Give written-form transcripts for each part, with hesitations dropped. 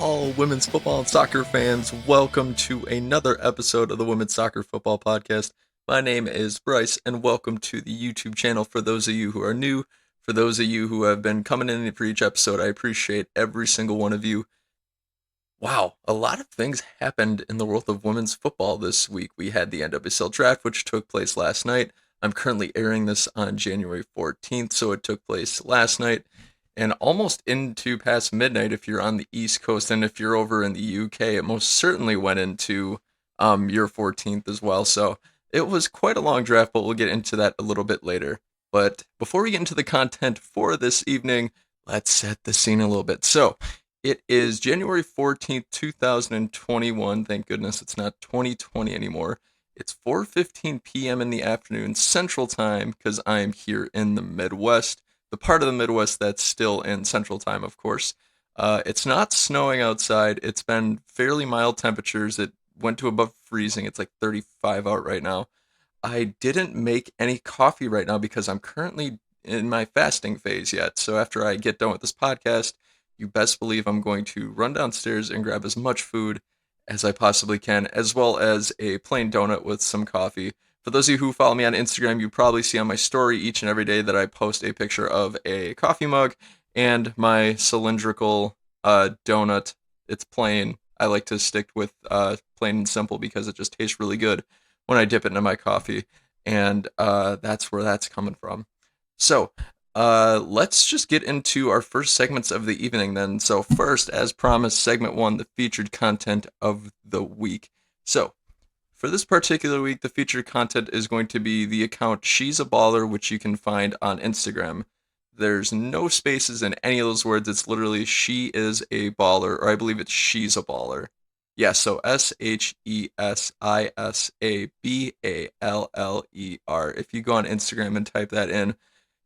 all women's football and soccer fans. Welcome to another episode of the Women's Soccer Football Podcast. My name is Bryce, and welcome to the YouTube channel for those of you who are new. For those of you who have been coming in for each episode, I appreciate every single one of you. Wow, a lot of things happened in the world of women's football this week. We had the Endercell Draft, which took place last night. I'm currently airing this on January 14th, so it took place last night and almost into past midnight if you're on the East Coast, and if you're over in the UK, it most certainly went into your 14th as well. So it was quite a long draft, but we'll get into that a little bit later. But before we get into the content for this evening, let's set the scene a little bit. So it is January 14th, 2021. Thank goodness it's not 2020 anymore. It's 4:15 p.m. in the afternoon Central Time because I am here in the Midwest, the part of the Midwest that's still in Central Time, of course. It's not snowing outside. It's been fairly mild temperatures. It went to above freezing. It's like 35 out right now. I didn't make any coffee right now because I'm currently in my fasting phase yet. So after I get done with this podcast, you best believe I'm going to run downstairs and grab as much food as I possibly can, as well as a plain donut with some coffee. For those of you who follow me on Instagram, you probably see on my story each and every day that I post a picture of a coffee mug and my cylindrical donut. It's plain. I like to stick with plain and simple because it just tastes really good when I dip it into my coffee, and that's where that's coming from. So, let's just get into our first segments of the evening then. So first, as promised, segment one, the featured content of the week. So, for this particular week, the featured content is going to be the account She's a Baller, which you can find on Instagram. There's no spaces in any of those words. It's literally She is a Baller, or I believe it's She's a Baller. Yeah, so SHESISABALLER. If you go on Instagram and type that in,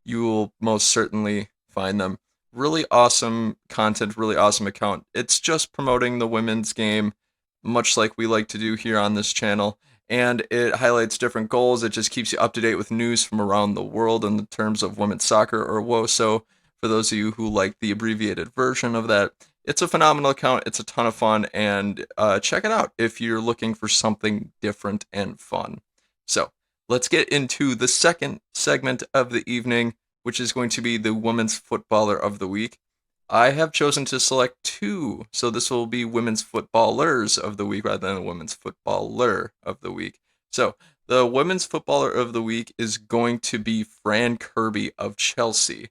you will most certainly find them. Really awesome content, really awesome account. It's just promoting the women's game, much like we like to do here on this channel. And it highlights different goals. It just keeps you up to date with news from around the world in the terms of women's soccer, or WOSO, for those of you who like the abbreviated version of that. It's a phenomenal account. It's a ton of fun, and check it out if you're looking for something different and fun. So, let's get into the second segment of the evening, which is going to be the Women's Footballer of the Week. I have chosen to select two, so this will be Women's Footballers of the Week rather than a Women's Footballer of the Week. So, the Women's Footballer of the Week is going to be Fran Kirby of Chelsea.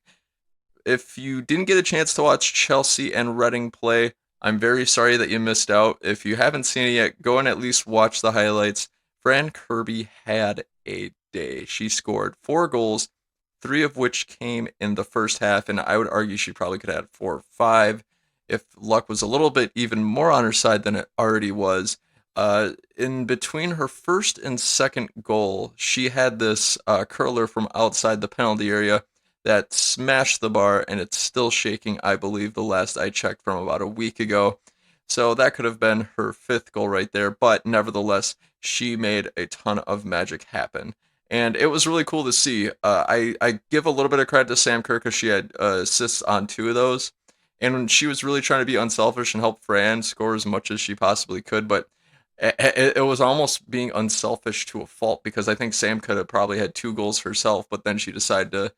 If you didn't get a chance to watch Chelsea and Reading play, I'm very sorry that you missed out. If you haven't seen it yet, go and at least watch the highlights. Fran Kirby had a day. She scored 4 goals, 3 of which came in the first half, and I would argue she probably could have had 4 or 5 if luck was a little bit even more on her side than it already was. In between her first and second goal, she had this curler from outside the penalty area that smashed the bar, and it's still shaking, I believe, the last I checked from about a week ago. So that could have been her 5th goal right there, but nevertheless, she made a ton of magic happen. And it was really cool to see. I give a little bit of credit to Sam Kerr because she had assists on 2 of those. And she was really trying to be unselfish and help Fran score as much as she possibly could. But it was almost being unselfish to a fault, because I think Sam could have probably had 2 goals herself, but then she decided to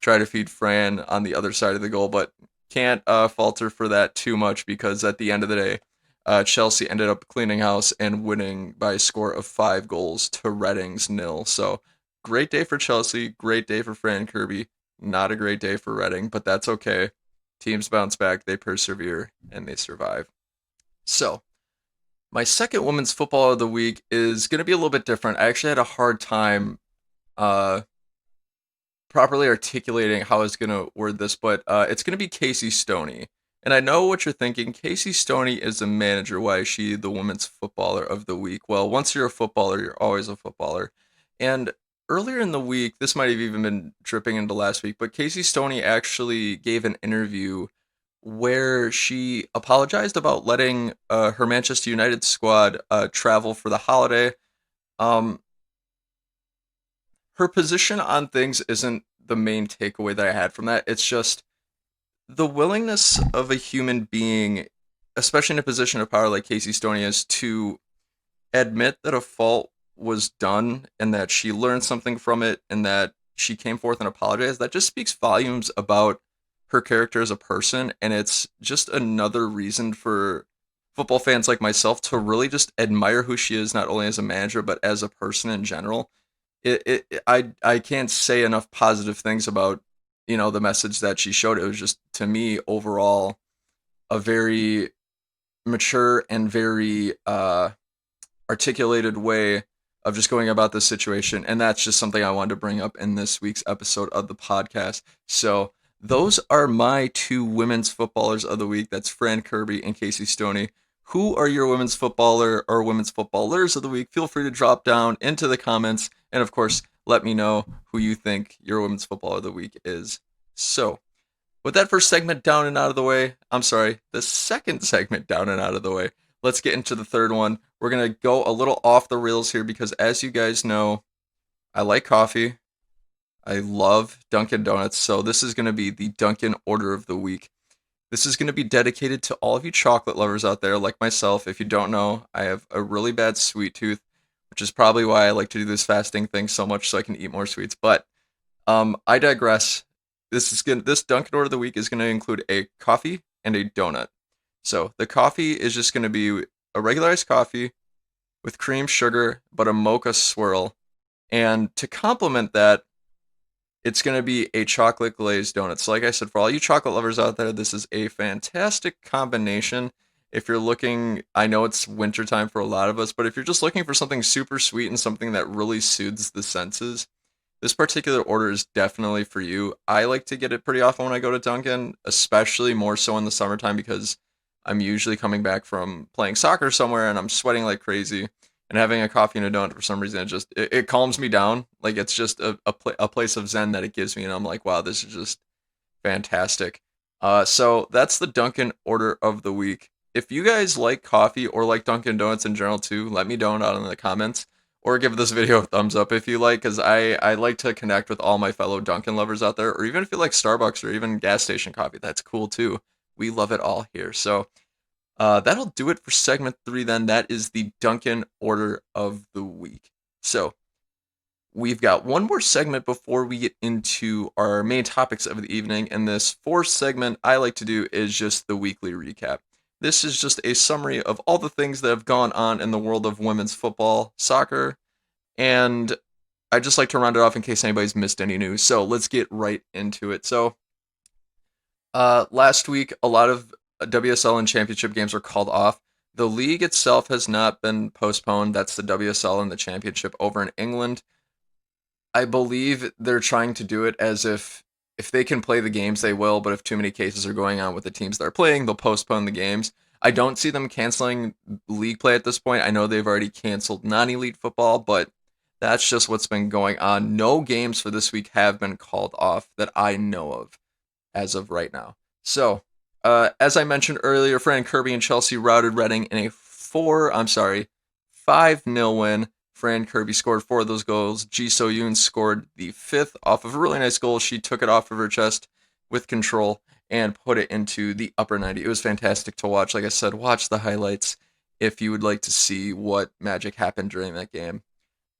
try to feed Fran on the other side of the goal. But can't fault her for that too much, because at the end of the day, Chelsea ended up cleaning house and winning by a score of 5 goals to Reading's 0. So great day for Chelsea, great day for Fran Kirby, not a great day for Reading, but that's okay. Teams bounce back, they persevere, and they survive. So, my second Women's Football of the Week is going to be a little bit different. I actually had a hard time uh, properly articulating how I was going to word this, but it's going to be Casey Stoney. And I know what you're thinking. Casey Stoney is a manager. Why is she the Women's Footballer of the Week? Well, once you're a footballer, you're always a footballer. And earlier in the week, this might have even been dripping into last week, but Casey Stoney actually gave an interview where she apologized about letting her Manchester United squad travel for the holiday. Um, Her position on things isn't the main takeaway that I had from that. It's just the willingness of a human being especially in a position of power like Casey Stoney is, to admit that a fault was done and that she learned something from it and that she came forth and apologized, that just speaks volumes about her character as a person. And it's just another reason for football fans like myself to really just admire who she is, not only as a manager, but as a person in general. I can't say enough positive things about, the message that she showed. It was just, to me, overall, a very mature and very articulated way of just going about this situation. And that's just something I wanted to bring up in this week's episode of the podcast. So those are my two women's footballers of the week. That's Fran Kirby and Casey Stoney. Who are your women's footballer or women's footballers of the week? Feel free to drop down into the comments. And of course, let me know who you think your women's footballer of the week is. So, with that first segment down and out of the way, the second segment down and out of the way, let's get into the third one. We're going to go a little off the rails here because, as you guys know, I like coffee. I love Dunkin' Donuts. So this is going to be the Dunkin' Order of the Week. This is going to be dedicated to all of you chocolate lovers out there, like myself. If you don't know, I have a really bad sweet tooth, which is probably why I like to do this fasting thing so much so I can eat more sweets. But I digress. This Dunkin' Order of the Week is gonna include a coffee and a donut. So the coffee is just gonna be a regular iced coffee with cream, sugar, but a mocha swirl. And to complement that, it's gonna be a chocolate glazed donut. So like I said, for all you chocolate lovers out there, this is a fantastic combination. If you're looking, I know it's wintertime for a lot of us, but if you're just looking for something super sweet and something that really soothes the senses, this particular order is definitely for you. I like to get it pretty often when I go to Dunkin', especially more so in the summertime because I'm usually coming back from playing soccer somewhere and I'm sweating like crazy. And having a coffee and a donut for some reason, it calms me down. Like it's just a place of zen that it gives me, and I'm like, wow, this is just fantastic. So that's the Dunkin' Order of the Week. If you guys like coffee or like Dunkin' Donuts in general too, let me know down in the comments. Or give this video a thumbs up if you like, because I like to connect with all my fellow Dunkin' lovers out there. Or even if you like Starbucks or even gas station coffee, that's cool too. We love it all here. So that'll do it for segment 3 then. That is the Dunkin' Order of the Week. So we've got one more segment before we get into our main topics of the evening, and this fourth segment I like to do is just the weekly recap. This is just a summary of all the things that have gone on in the world of women's football, soccer, and I just like to round it off in case anybody's missed any news. So let's get right into it. So last week, a lot of WSL and championship games were called off. The league itself has not been postponed. That's the WSL and the championship over in England. I believe they're trying to do it as if they can play the games, they will, but if too many cases are going on with the teams that are playing, they'll postpone the games. I don't see them canceling league play at this point. I know they've already canceled non-elite football, but that's just what's been going on. No games for this week have been called off that I know of as of right now. So, as I mentioned earlier, Fran Kirby and Chelsea routed Reading in a 5-0 win. Fran Kirby scored 4 of those goals. Ji So Yoon scored the 5th off of a really nice goal. She took it off of her chest with control and put it into the upper 90. It was fantastic to watch. Like I said, watch the highlights if you would like to see what magic happened during that game.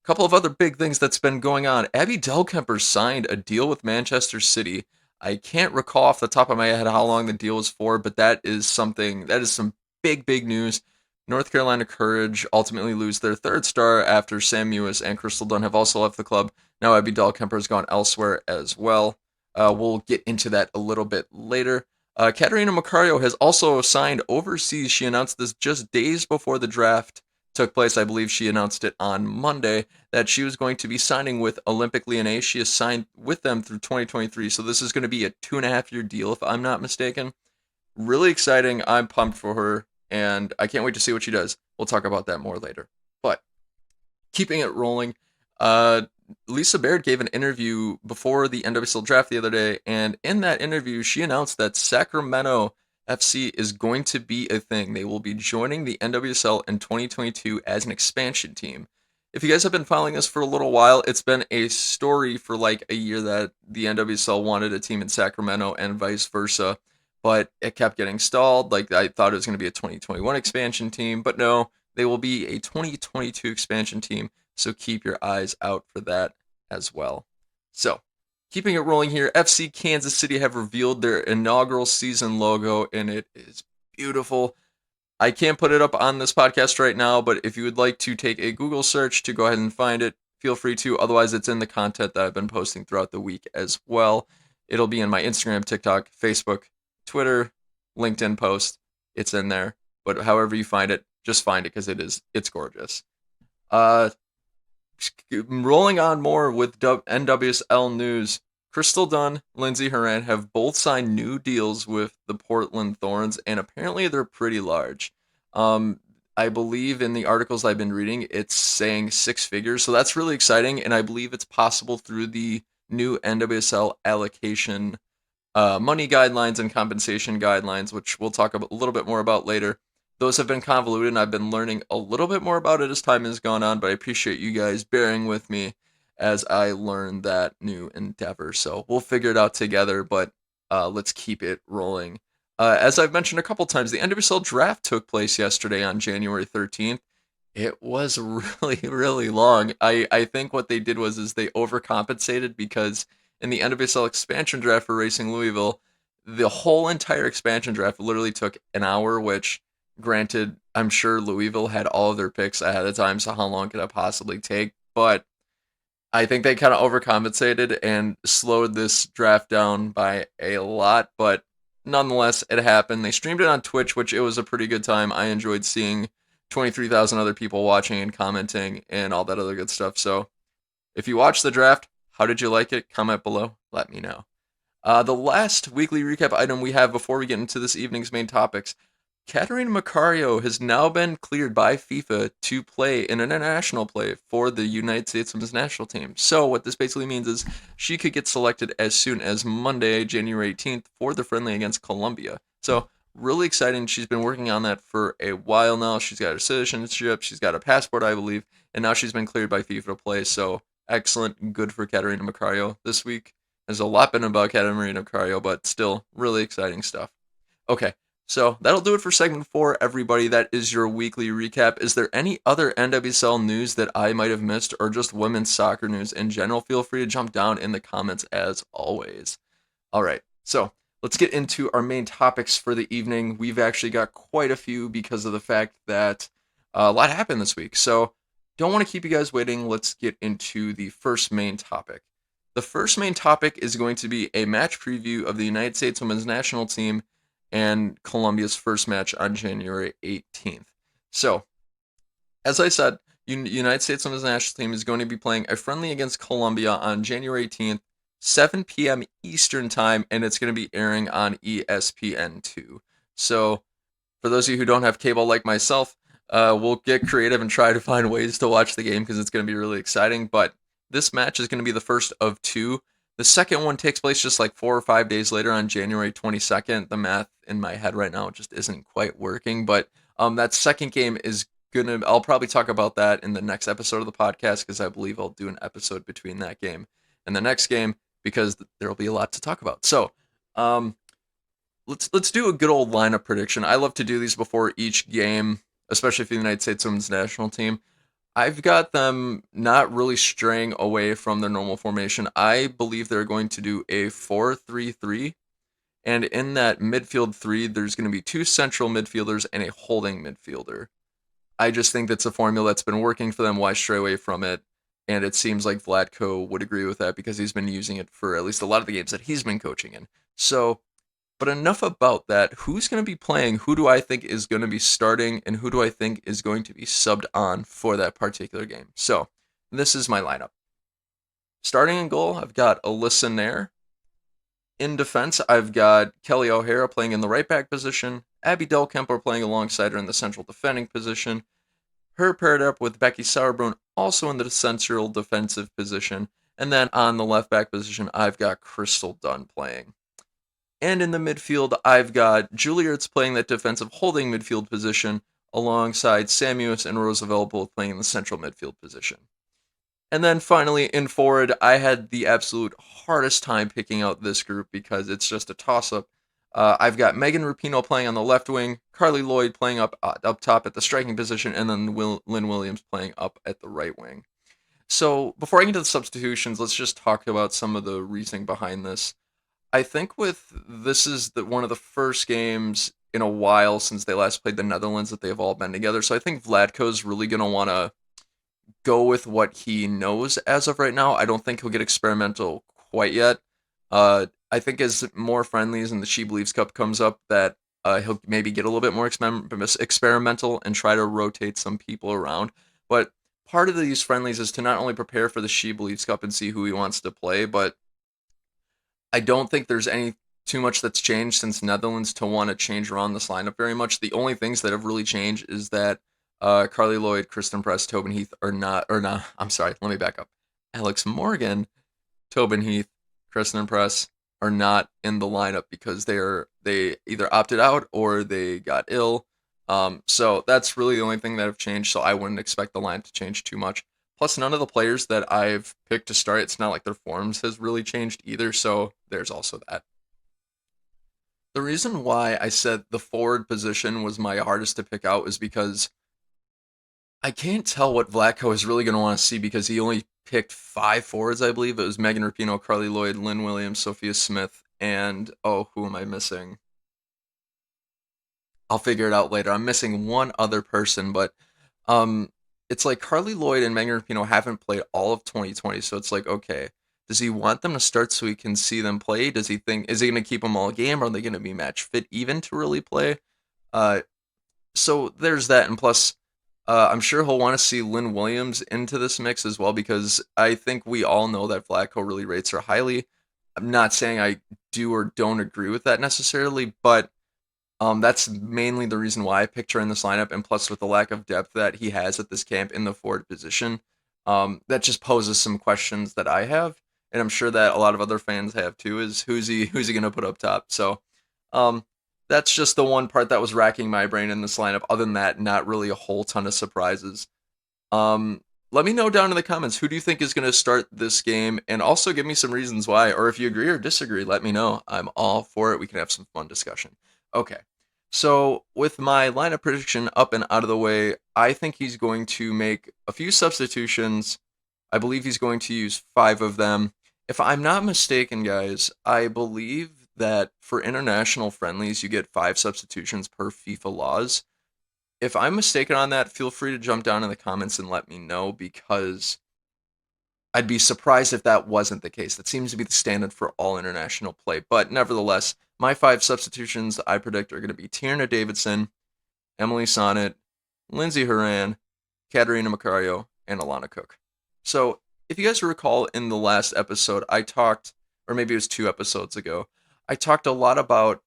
A couple of other big things that's been going on. Abby Kemper signed a deal with Manchester City. I can't recall off the top of my head how long the deal was for, but that is some big news. North Carolina Courage ultimately lose their third star after Sam Mewis and Crystal Dunn have also left the club. Now Abby Kemper has gone elsewhere as well. We'll get into that a little bit later. Caterina Macario has also signed overseas. She announced this just days before the draft took place. I believe she announced it on Monday that she was going to be signing with Olympique Lyonnais. She has signed with them through 2023, so this is going to be a 2.5-year deal if I'm not mistaken. Really exciting. I'm pumped for her, and I can't wait to see what she does. We'll talk about that more later. But keeping it rolling, Lisa Baird gave an interview before the NWSL draft the other day, and in that interview, she announced that Sacramento FC is going to be a thing. They will be joining the NWSL in 2022 as an expansion team. If you guys have been following this for a little while, it's been a story for like a year that the NWSL wanted a team in Sacramento and vice versa. but it kept getting stalled. Like, I thought it was going to be a 2021 expansion team, but no, they will be a 2022 expansion team. So keep your eyes out for that as well. So, keeping it rolling here, FC Kansas City have revealed their inaugural season logo, and it is beautiful. I can't put it up on this podcast right now, but if you would like to take a Google search to go ahead and find it, feel free to. Otherwise, it's in the content that I've been posting throughout the week as well. It'll be in my Instagram, TikTok, Facebook, Twitter, LinkedIn post. It's in there. But however you find it, just find it because it's gorgeous. Uh, Rolling on more with NWSL news. Crystal Dunn, Lindsay Horan have both signed new deals with the Portland Thorns, and apparently they're pretty large. I believe in the articles I've been reading, it's saying six figures, so that's really exciting, and I believe it's possible through the new NWSL allocation money guidelines and compensation guidelines, which we'll talk a little bit more about later. Those have been convoluted, and I've been learning a little bit more about it as time has gone on, but I appreciate you guys bearing with me as I learn that new endeavor. So we'll figure it out together, but let's keep it rolling. As I've mentioned a couple times, the Endercell Draft took place yesterday on January 13th. It was really, really long. I think what they did was they overcompensated because in the NWSL expansion draft for Racing Louisville, the whole entire expansion draft literally took an hour, which, granted, I'm sure Louisville had all of their picks ahead of time, so how long could it possibly take? But I think they kind of overcompensated and slowed this draft down by a lot, but nonetheless, it happened. They streamed it on Twitch, which it was a pretty good time. I enjoyed seeing 23,000 other people watching and commenting and all that other good stuff. So if you watched the draft, how did you like it? Comment below. Let me know. The last weekly recap item we have before we get into this evening's main topics. Caterina Macario has now been cleared by FIFA to play in an international play for the United States Women's National Team. So what this basically means is she could get selected as soon as Monday, January 18th for the friendly against Colombia. So really exciting. She's been working on that for a while now. She's got her citizenship, she's got a passport, I believe, and now she's been cleared by FIFA to play. So excellent, good for Caterina Macario this week. There's a lot been about Caterina Macario, but still really exciting stuff. Okay, so that'll do it for segment 4, everybody. That is your weekly recap. Is there any other NWSL news that I might have missed or just women's soccer news in general? Feel free to jump down in the comments as always. All right, so let's get into our main topics for the evening. We've actually got quite a few because of the fact that a lot happened this week. So don't want to keep you guys waiting. Let's get into the first main topic. The first main topic is going to be a match preview of the United States Women's National Team and Colombia's first match on January 18th. So, as I said, United States Women's National Team is going to be playing a friendly against Colombia on January 18th, 7 p.m. Eastern Time, and it's going to be airing on ESPN2. So, for those of you who don't have cable like myself, we'll get creative and try to find ways to watch the game because it's going to be really exciting. But this match is going to be the first of two. The second one takes place just like 4 or 5 days later on January 22nd. The math in my head right now just isn't quite working, but that second game is I'll probably talk about that in the next episode of the podcast because I believe I'll do an episode between that game and the next game because there'll be a lot to talk about. So, let's do a good old lineup prediction. I love to do these before each game, especially for the United States Women's National Team. I've got them not really straying away from their normal formation. I believe they're going to do a 4-3-3, and in that midfield three, there's going to be 2 central midfielders and a holding midfielder. I just think that's a formula that's been working for them. Why stray away from it? And it seems like Vlatko would agree with that because he's been using it for at least a lot of the games that he's been coaching in. So, but enough about that. Who's going to be playing? Who do I think is going to be starting? And who do I think is going to be subbed on for that particular game? So, this is my lineup. Starting in goal, I've got Alyssa Nair. In defense, I've got Kelly O'Hara playing in the right back position. Abby Del Kemper playing alongside her in the central defending position. Her paired up with Becky Sauerbrunn also in the central defensive position. And then on the left back position, I've got Crystal Dunn playing. And in the midfield, I've got Juilliard's playing that defensive holding midfield position alongside Samuels and Roosevelt both playing in the central midfield position. And then finally, in forward, I had the absolute hardest time picking out this group because it's just a toss-up. I've got Megan Rapinoe playing on the left wing, Carly Lloyd playing up top at the striking position, and then Lynn Williams playing up at the right wing. So before I get into the substitutions, let's just talk about some of the reasoning behind this. I think with this is one of the first games in a while since they last played the Netherlands that they've all been together. So I think Vlatko's really going to want to go with what he knows as of right now. I don't think he'll get experimental quite yet. I think as more friendlies and the She Believes Cup comes up, that he'll maybe get a little bit more experimental and try to rotate some people around. But part of these friendlies is to not only prepare for the She Believes Cup and see who he wants to play, but I don't think there's any too much that's changed since Netherlands to want to change around this lineup very much. The only things that have really changed is that Carly Lloyd, Kristen Press, Tobin Heath are not, or not. I'm sorry, let me back up. Alex Morgan, Tobin Heath, Kristen Press are not in the lineup because they either opted out or they got ill. So that's really the only thing that have changed. So I wouldn't expect the line to change too much. Plus, none of the players that I've picked to start, it's not like their forms has really changed either. So there's also that. The reason why I said the forward position was my hardest to pick out is because I can't tell what Vlatko is really going to want to see because he only picked five forwards, I believe. It was Megan Rapinoe, Carly Lloyd, Lynn Williams, Sophia Smith, and oh, who am I missing? I'll figure it out later. I'm missing one other person, but um, it's like Carly Lloyd and Megan Rapinoe haven't played all of 2020, so it's like, okay, does he want them to start so he can see them play? Does he think is he going to keep them all game? Are they going to be match fit even to really play? Uh, so there's that, and plus, I'm sure he'll want to see Lynn Williams into this mix as well because I think we all know that Vlatko really rates her highly. I'm not saying I do or don't agree with that necessarily, but that's mainly the reason why I picked her in this lineup, and plus with the lack of depth that he has at this camp in the forward position, that just poses some questions that I have, and I'm sure that a lot of other fans have too. Is who's he going to put up top? So, um, that's just the one part that was racking my brain in this lineup. Other than that, not really a whole ton of surprises. Um, Let me know down in the comments who do you think is going to start this game, and also give me some reasons why, or if you agree or disagree, let me know. I'm all for it. We can have some fun discussion. Okay, so with my lineup prediction up and out of the way, I think he's going to make a few substitutions. I believe he's going to use five of them. If I'm not mistaken, guys, I believe that for international friendlies, you get five substitutions per FIFA laws. If I'm mistaken on that, feel free to jump down in the comments and let me know because I'd be surprised if that wasn't the case. That seems to be the standard for all international play. But nevertheless, my five substitutions I predict are going to be Tierna Davidson, Emily Sonnet, Lindsay Horan, Caterina Macario, and Alana Cook. So if you guys recall in the last episode, I talked, or maybe it was 2 episodes ago, I talked a lot about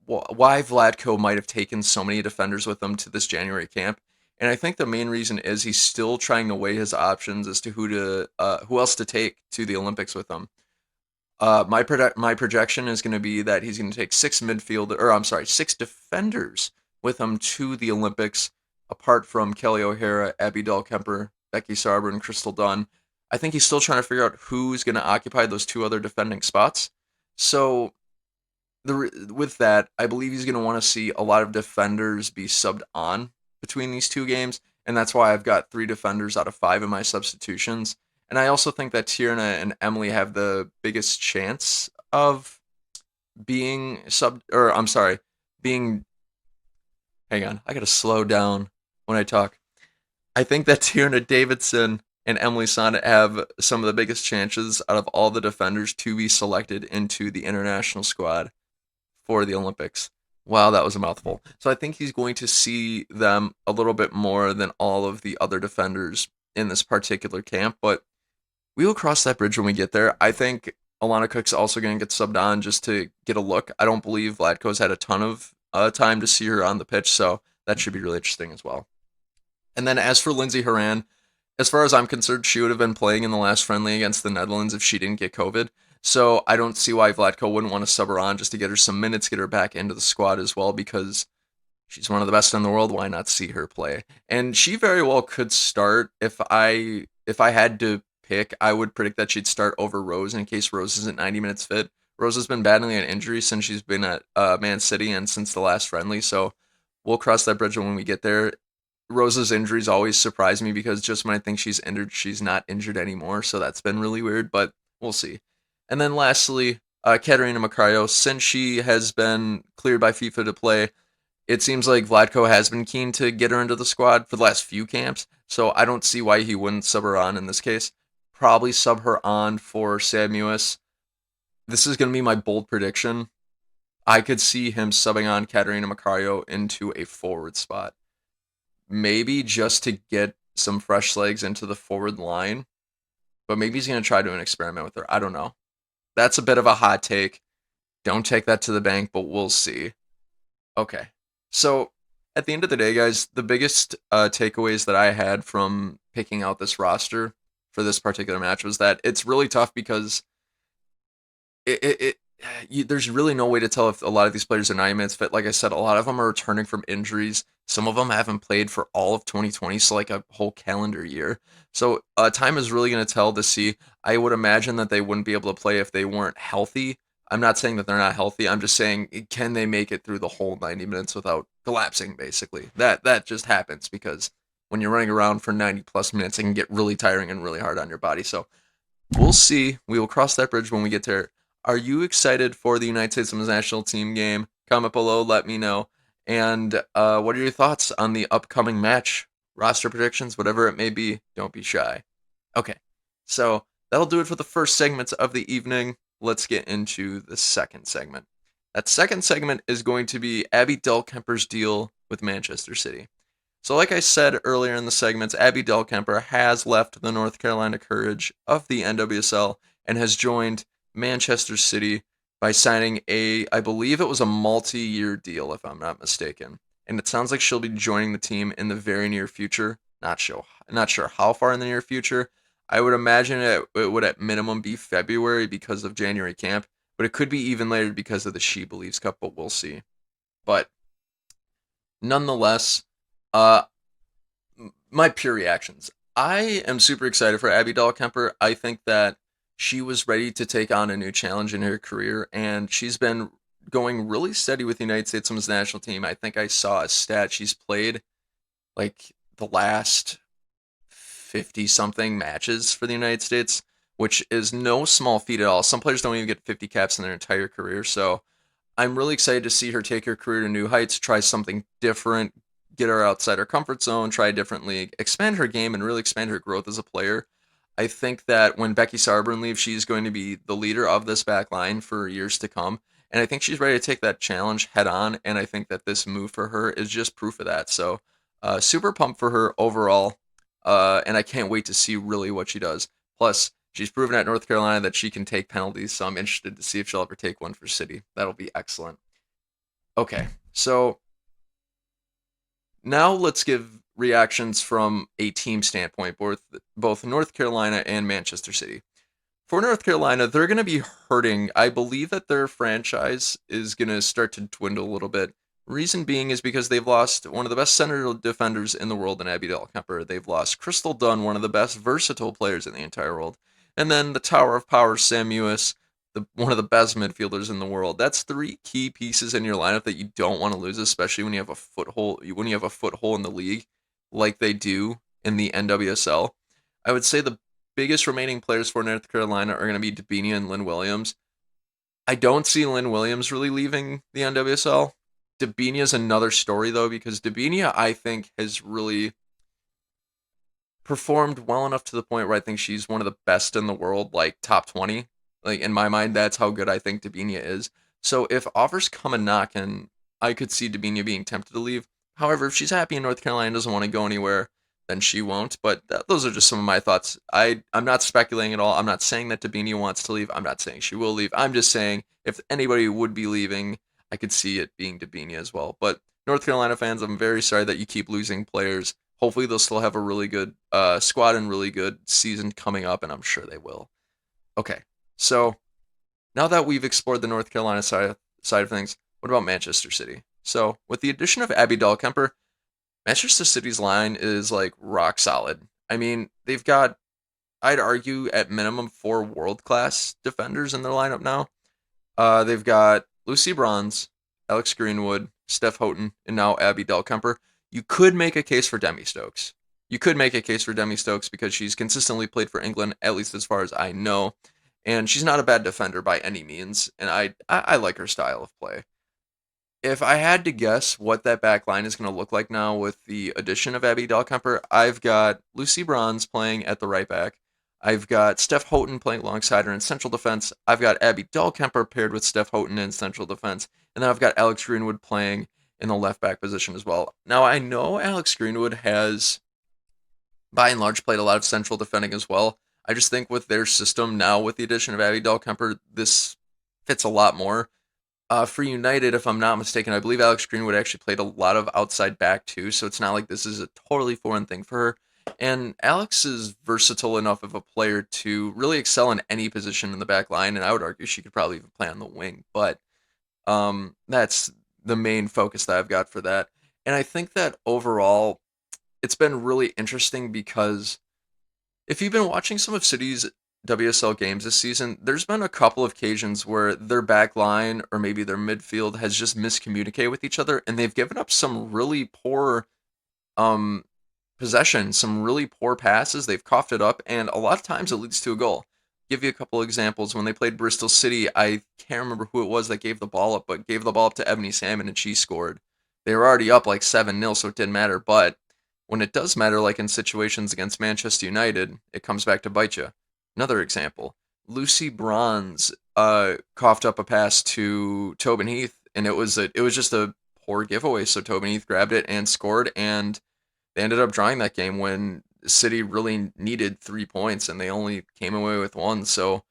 why Vlatko might have taken so many defenders with him to this January camp. And I think the main reason is he's still trying to weigh his options as to who else to take to the Olympics with him. My projection is going to be that he's going to take six defenders with him to the Olympics, apart from Kelly O'Hara, Abby Dahl Kemper, Becky Sarber, and Crystal Dunn. I think he's still trying to figure out who's going to occupy those two other defending spots. So with that, I believe he's going to want to see a lot of defenders be subbed on between these two games, and that's why I've got three defenders out of five in my substitutions. And I also think that Tierna and Emily have the biggest chance of being being. Hang on, I gotta slow down when I talk. I think that Tierna Davidson and Emily Sonnet have some of the biggest chances out of all the defenders to be selected into the international squad for the Olympics. Wow, that was a mouthful. So I think he's going to see them a little bit more than all of the other defenders in this particular camp, but we will cross that bridge when we get there. I think Alana Cook's also going to get subbed on just to get a look. I don't believe Vlatko's had a ton of time to see her on the pitch, so that should be really interesting as well. And then as for Lindsay Horan, as far as I'm concerned, she would have been playing in the last friendly against the Netherlands if she didn't get COVID. So I don't see why Vlatko wouldn't want to sub her on just to get her some minutes, get her back into the squad as well, because she's one of the best in the world. Why not see her play? And she very well could start. If I had to pick, I would predict that she'd start over Rose in case Rose isn't 90 minutes fit. Rosa's been battling an injury since she's been at Man City and since the last friendly, so we'll cross that bridge when we get there. Rosa's injuries always surprise me because just when I think she's injured, she's not injured anymore, so that's been really weird, but we'll see. And then lastly, Caterina Macario, since she has been cleared by FIFA to play, it seems like Vladko has been keen to get her into the squad for the last few camps, so I don't see why he wouldn't sub her on in this case. Probably sub her on for Sam Mewis. This is going to be my bold prediction. I could see him subbing on Caterina Macario into a forward spot. Maybe just to get some fresh legs into the forward line, but maybe he's going to try to do an experiment with her. I don't know. That's a bit of a hot take. Don't take that to the bank, but we'll see. Okay. So at the end of the day, guys, the biggest takeaways that I had from picking out this roster for this particular match was that it's really tough because there's really no way to tell if a lot of these players are 90 minutes fit. Like I said, a lot of them are returning from injuries. Some of them haven't played for all of 2020, so like a whole calendar year. So time is really going to tell to see. I would imagine that they wouldn't be able to play if they weren't healthy. I'm not saying that they're not healthy. I'm just saying, can they make it through the whole 90 minutes without collapsing, basically? That just happens because when you're running around for 90 plus minutes, it can get really tiring and really hard on your body. So we'll see. We will cross that bridge when we get there. Are you excited for the United States Women's National Team game? Comment below, let me know. And what are your thoughts on the upcoming match? Roster predictions, whatever it may be, don't be shy. Okay, so that'll do it for the first segment of the evening. Let's get into the second segment. That second segment is going to be Abby Kemper's deal with Manchester City. So, like I said earlier in the segments, Abby Kemper has left the North Carolina Courage of the NWSL and has joined Manchester City by signing I believe it was a multi-year deal, if I'm not mistaken. And it sounds like she'll be joining the team in the very near future. Not sure how far in the near future. I would imagine it would at minimum be February because of January camp, but it could be even later because of the She Believes Cup, but we'll see. But nonetheless, uh, my pure reactions. I am super excited for Abby Kemper. I think that she was ready to take on a new challenge in her career, and she's been going really steady with the United States Women's National Team. I think I saw a stat. She's played like the last 50 something matches for the United States, which is no small feat at all. Some players don't even get 50 caps in their entire career. So I'm really excited to see her take her career to new heights, try something different, get her outside her comfort zone, try a different league, expand her game, and really expand her growth as a player. I think that when Becky Sarburn leaves, she's going to be the leader of this back line for years to come. And I think she's ready to take that challenge head on. And I think that this move for her is just proof of that. So, super pumped for her overall. And I can't wait to see really what she does. Plus, she's proven at North Carolina that she can take penalties. So I'm interested to see if she'll ever take one for City. That'll be excellent. Okay, so now let's give reactions from a team standpoint, both North Carolina and Manchester City. For North Carolina, they're going to be hurting. I believe that their franchise is going to start to dwindle a little bit. Reason being is because they've lost one of the best center defenders in the world in Abby Kemper. They've lost Crystal Dunn, one of the best versatile players in the entire world. And then the Tower of Power, Sam Mewis, one of the best midfielders in the world. That's three key pieces in your lineup that you don't want to lose, especially when you have a foothold in the league like they do in the NWSL. I would say the biggest remaining players for North Carolina are going to be Dabinia and Lynn Williams. I don't see Lynn Williams really leaving the NWSL. Dabinia is another story though, because Dabinia I think has really performed well enough to the point where I think she's one of the best in the world, like top 20. Like in my mind, that's how good I think Dabinia is. So if offers come a knocking, I could see Dabinia being tempted to leave. However, if she's happy in North Carolina and doesn't want to go anywhere, then she won't. But those are just some of my thoughts. I'm not speculating at all. I'm not saying that Dabinia wants to leave. I'm not saying she will leave. I'm just saying if anybody would be leaving, I could see it being Dabinia as well. But North Carolina fans, I'm very sorry that you keep losing players. Hopefully they'll still have a really good squad and really good season coming up, and I'm sure they will. Okay, so now that we've explored the North Carolina side of things, what about Manchester City? So with the addition of Abby Kemper, Manchester City's line is like rock solid. I mean, they've got, I'd argue, at minimum 4 world-class defenders in their lineup now. They've got Lucy Bronze, Alex Greenwood, Steph Houghton, and now Abby Kemper. You could make a case for Demi Stokes. You could make a case for Demi Stokes because she's consistently played for England, at least as far as I know, and she's not a bad defender by any means. And I like her style of play. If I had to guess what that back line is going to look like now with the addition of Abby Kemper, I've got Lucy Bronze playing at the right back. I've got Steph Houghton playing alongside her in central defense. I've got Abby Kemper paired with Steph Houghton in central defense. And then I've got Alex Greenwood playing in the left back position as well. Now, I know Alex Greenwood has, by and large, played a lot of central defending as well. I just think with their system now, with the addition of Abby Kemper, this fits a lot more. For United, if I'm not mistaken, I believe Alex Greenwood actually played a lot of outside back too, so it's not like this is a totally foreign thing for her. And Alex is versatile enough of a player to really excel in any position in the back line, and I would argue she could probably even play on the wing. But that's the main focus that I've got for that. And I think that overall, it's been really interesting because if you've been watching some of City's WSL games this season, there's been a couple of occasions where their back line or maybe their midfield has just miscommunicated with each other and they've given up some really poor um possession, some really poor passes. They've coughed it up and a lot of times it leads to a goal. Give you a couple examples. When they played Bristol City, I can't remember who it was that gave the ball up, but gave the ball up to Ebony Salmon and she scored. They were already up like 7-0, so it didn't matter. But when it does matter, like in situations against Manchester United, it comes back to bite you. Another example, Lucy Bronze coughed up a pass to Tobin Heath, and it was just a poor giveaway. So Tobin Heath grabbed it and scored, and they ended up drawing that game when City really needed 3 points, and they only came away with one. So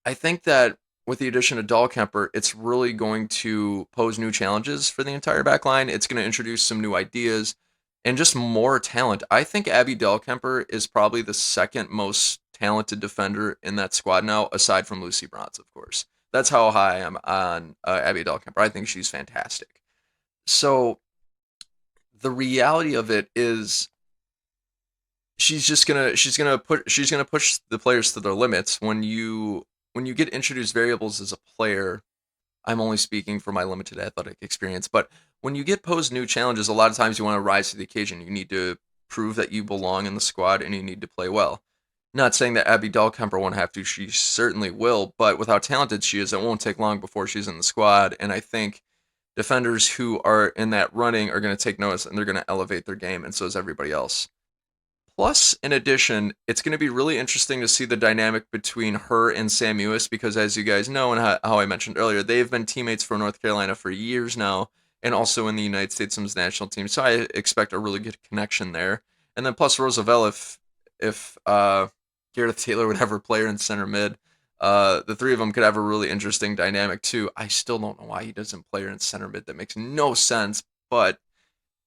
I think that with the addition of Dahlkemper, it's really going to pose new challenges for the entire back line. It's going to introduce some new ideas and just more talent. I think Abby Dahlkemper is probably the second most talented defender in that squad now, aside from Lucy Bronze, of course. That's how high I am on Abby Dahlkemper. I think she's fantastic. So the reality of it is she's gonna push the players to their limits when you get introduced variables as a player. I'm only speaking for my limited athletic experience, but when you get posed new challenges, a lot of times you want to rise to the occasion. You need to prove that you belong in the squad and you need to play well. Not saying that Abby Dahlkemper won't have to, she certainly will, but with how talented she is, it won't take long before she's in the squad. And I think defenders who are in that running are going to take notice and they're going to elevate their game, and so is everybody else. Plus, in addition, it's going to be really interesting to see the dynamic between her and Sam Ewis because, as you guys know, and how I mentioned earlier, they've been teammates for North Carolina for years now, and also in the United States Women's national team. So I expect a really good connection there. And then plus Roosevelt, if Gareth Taylor would ever play her in center mid, the three of them could have a really interesting dynamic too. I still don't know why he doesn't play her in center mid. That makes no sense, but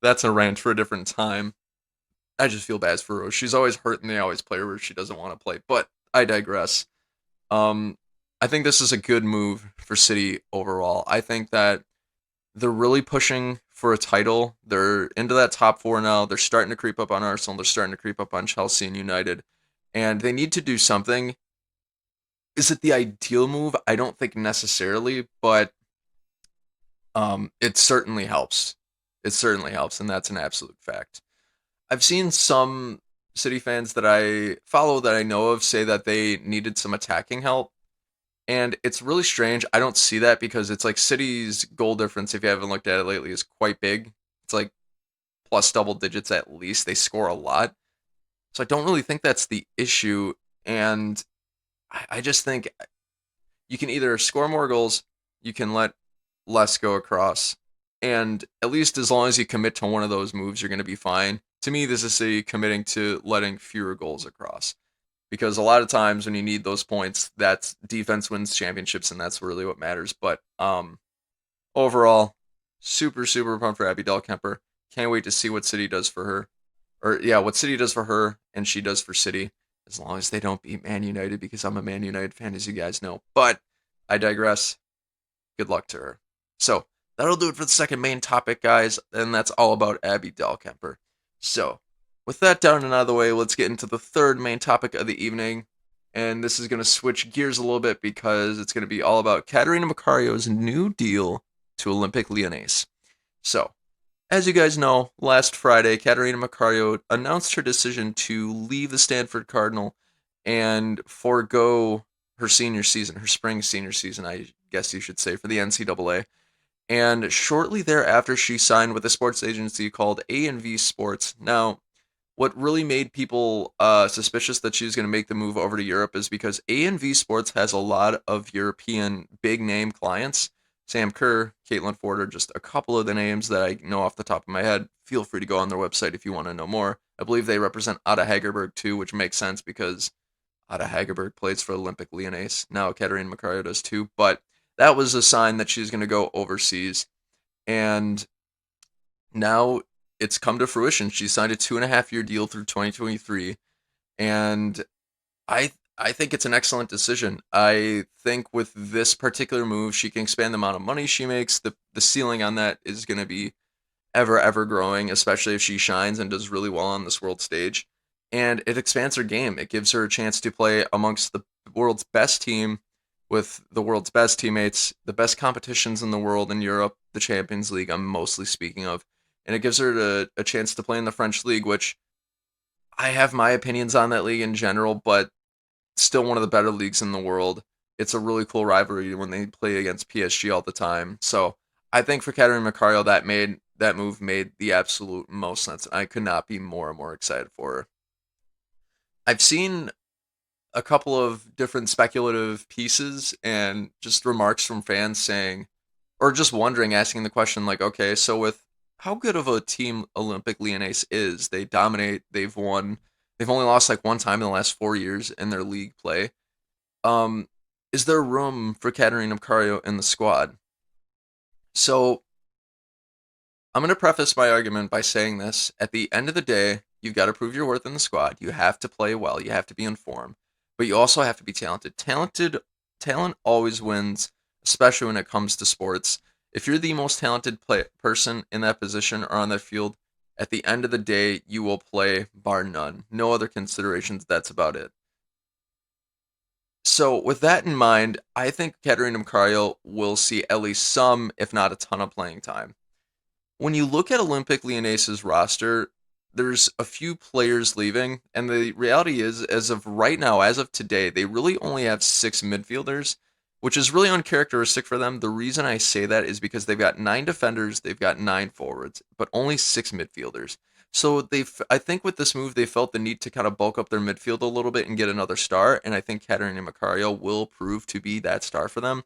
that's a rant for a different time. I just feel bad for Rose. She's always hurt and they always play her where she doesn't want to play. But I digress. Um, I think this is a good move for City overall. I think that they're really pushing for a title. They're into that top four now. They're starting to creep up on Arsenal. They're starting to creep up on Chelsea and United. And they need to do something. Is it the ideal move? I don't think necessarily, but it certainly helps. It certainly helps, and that's an absolute fact. I've seen some City fans that I follow that I know of say that they needed some attacking help. And it's really strange. I don't see that because it's like City's goal difference, if you haven't looked at it lately, is quite big. It's like plus double digits at least. They score a lot. So I don't really think that's the issue. And I just think you can either score more goals, you can let less go across. And at least as long as you commit to one of those moves, you're going to be fine. To me, this is City committing to letting fewer goals across. Because a lot of times when you need those points, that's defense wins championships, and that's really what matters. But overall, super, super pumped for Abby Kemper. Can't wait to see what City does for her. Or, yeah, what City does for her and she does for City. As long as they don't beat Man United, because I'm a Man United fan, as you guys know. But I digress. Good luck to her. So, that'll do it for the second main topic, guys. And that's all about Abby Kemper. So, with that down and out of the way, let's get into the third main topic of the evening. And this is going to switch gears a little bit because it's going to be all about Caterina Macario's new deal to Olympic Lyonnais. So, as you guys know, last Friday, Caterina Macario announced her decision to leave the Stanford Cardinal and forego her senior season, her spring senior season, I guess you should say, for the NCAA. And shortly thereafter, she signed with a sports agency called A&V Sports. Now, what really made people suspicious that she was going to make the move over to Europe is because A&V Sports has a lot of European big name clients. Sam Kerr, Caitlin Ford are just a couple of the names that I know off the top of my head. Feel free to go on their website if you want to know more. I believe they represent Ada Hagerberg too, which makes sense because Ada Hagerberg plays for Olympic Lyonnais. Now Caterina Macario does too. But that was a sign that she was going to go overseas. And now it's come to fruition. She signed a 2.5 year deal through 2023, and I think it's an excellent decision. I think with this particular move, she can expand the amount of money she makes. The ceiling on that is going to be ever growing, especially if she shines and does really well on this world stage. And it expands her game. It gives her a chance to play amongst the world's best team with the world's best teammates, the best competitions in the world in Europe, the Champions League, I'm mostly speaking of. And it gives her a chance to play in the French league, which I have my opinions on that league in general, but still one of the better leagues in the world. It's a really cool rivalry when they play against PSG all the time. So I think for Caterina Macario, that move made the absolute most sense. I could not be more and more excited for her. I've seen a couple of different speculative pieces and just remarks from fans saying, or just wondering, asking the question, like, okay, so with how good of a team Olympic Lyonnais is, they dominate, they've won, they've only lost like one time in the last 4 years in their league play. Um, is there room for Caterina Macario in the squad? So I'm going to preface my argument by saying this. At the end of the day, you've got to prove your worth in the squad. You have to play well. You have to be in form. But you also have to be talented. Talent always wins, especially when it comes to sports. If you're the most talented person in that position or on that field, at the end of the day, you will play bar none. No other considerations. That's about it. So, with that in mind, I think Caterina Macario will see at least some, if not a ton of playing time. When you look at Olympic Lyonnais's roster, there's a few players leaving, and the reality is, as of right now, as of today, they really only have 6 midfielders, which is really uncharacteristic for them. The reason I say that is because they've got 9 defenders, they've got 9 forwards, but only 6 midfielders. So I think with this move, they felt the need to kind of bulk up their midfield a little bit and get another star, and I think Caterina Macario will prove to be that star for them.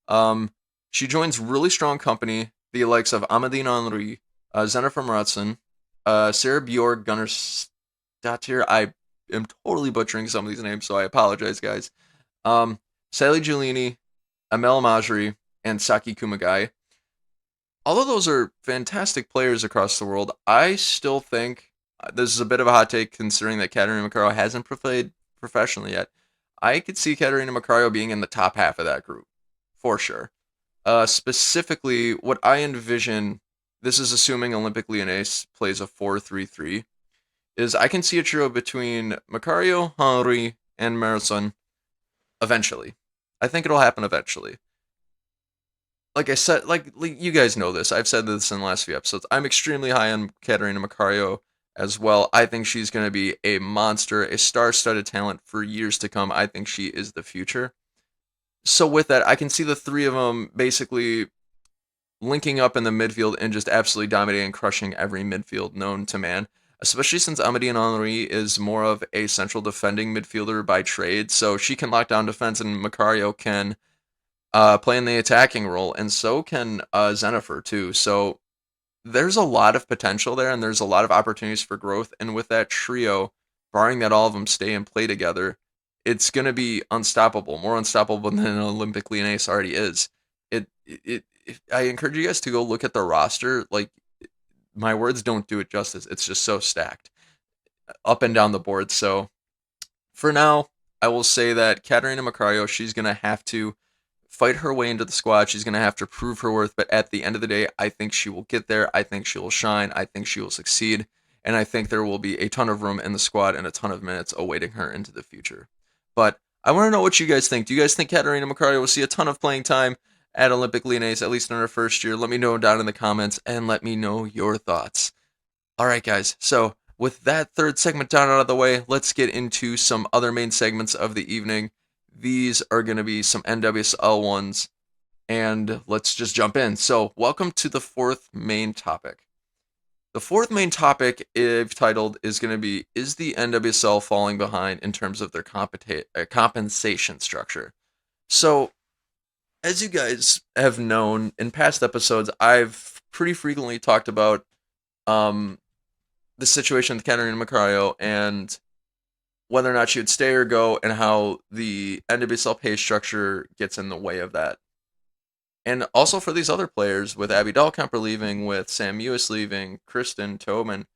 Um, she joins really strong company, the likes of Amadine Henry, Jennifer Maratson, Sarah Bjorg Gunnarsdottir. I am totally butchering some of these names, so I apologize, guys. Sally Giulini, Amel Majri, and Saki Kumagai. Although those are fantastic players across the world, I still think this is a bit of a hot take considering that Caterina Macario hasn't played professionally yet. I could see Caterina Macario being in the top half of that group, for sure. Specifically, what I envision, this is assuming Olympic Lyonnais plays a 4-3-3, is I can see a trio between Macario, Henry, and Marathon eventually. I think it'll happen eventually. Like I said, like you guys know this. I've said this in the last few episodes. I'm extremely high on Caterina Macario as well. I think she's going to be a monster, a star-studded talent for years to come. I think she is the future. So with that, I can see the three of them basically linking up in the midfield and just absolutely dominating and crushing every midfield known to man. Especially since Amadine Henry is more of a central defending midfielder by trade, so she can lock down defense, and Macario can play in the attacking role, and so can Zenifer too. So there's a lot of potential there, and there's a lot of opportunities for growth. And with that trio, barring that all of them stay and play together, it's going to be unstoppable, more unstoppable than Olympic Lyonnais already is. I encourage you guys to go look at the roster. Like, my words don't do it justice. It's just so stacked up and down the board. So for now, I will say that Caterina Macario, she's going to have to fight her way into the squad. She's going to have to prove her worth. But at the end of the day, I think she will get there. I think she will shine. I think she will succeed. And I think there will be a ton of room in the squad and a ton of minutes awaiting her into the future. But I want to know what you guys think. Do you guys think Caterina Macario will see a ton of playing time at Olympic Lyonnais, at least in her first year? Let me know down in the comments and let me know your thoughts. All right, guys. So, with that third segment down out of the way, let's get into some other main segments of the evening. These are going to be some NWSL ones, and let's just jump in. So, welcome to the fourth main topic. The fourth main topic, if titled, is going to be: Is the NWSL falling behind in terms of their compensation structure? So, as you guys have known in past episodes, I've pretty frequently talked about um, the situation with Caterina Macario and whether or not she would stay or go, and how the NWSL pay structure gets in the way of that. And also for these other players, with Abby Kemper leaving, with Sam Mewis leaving, Kristen Tobin,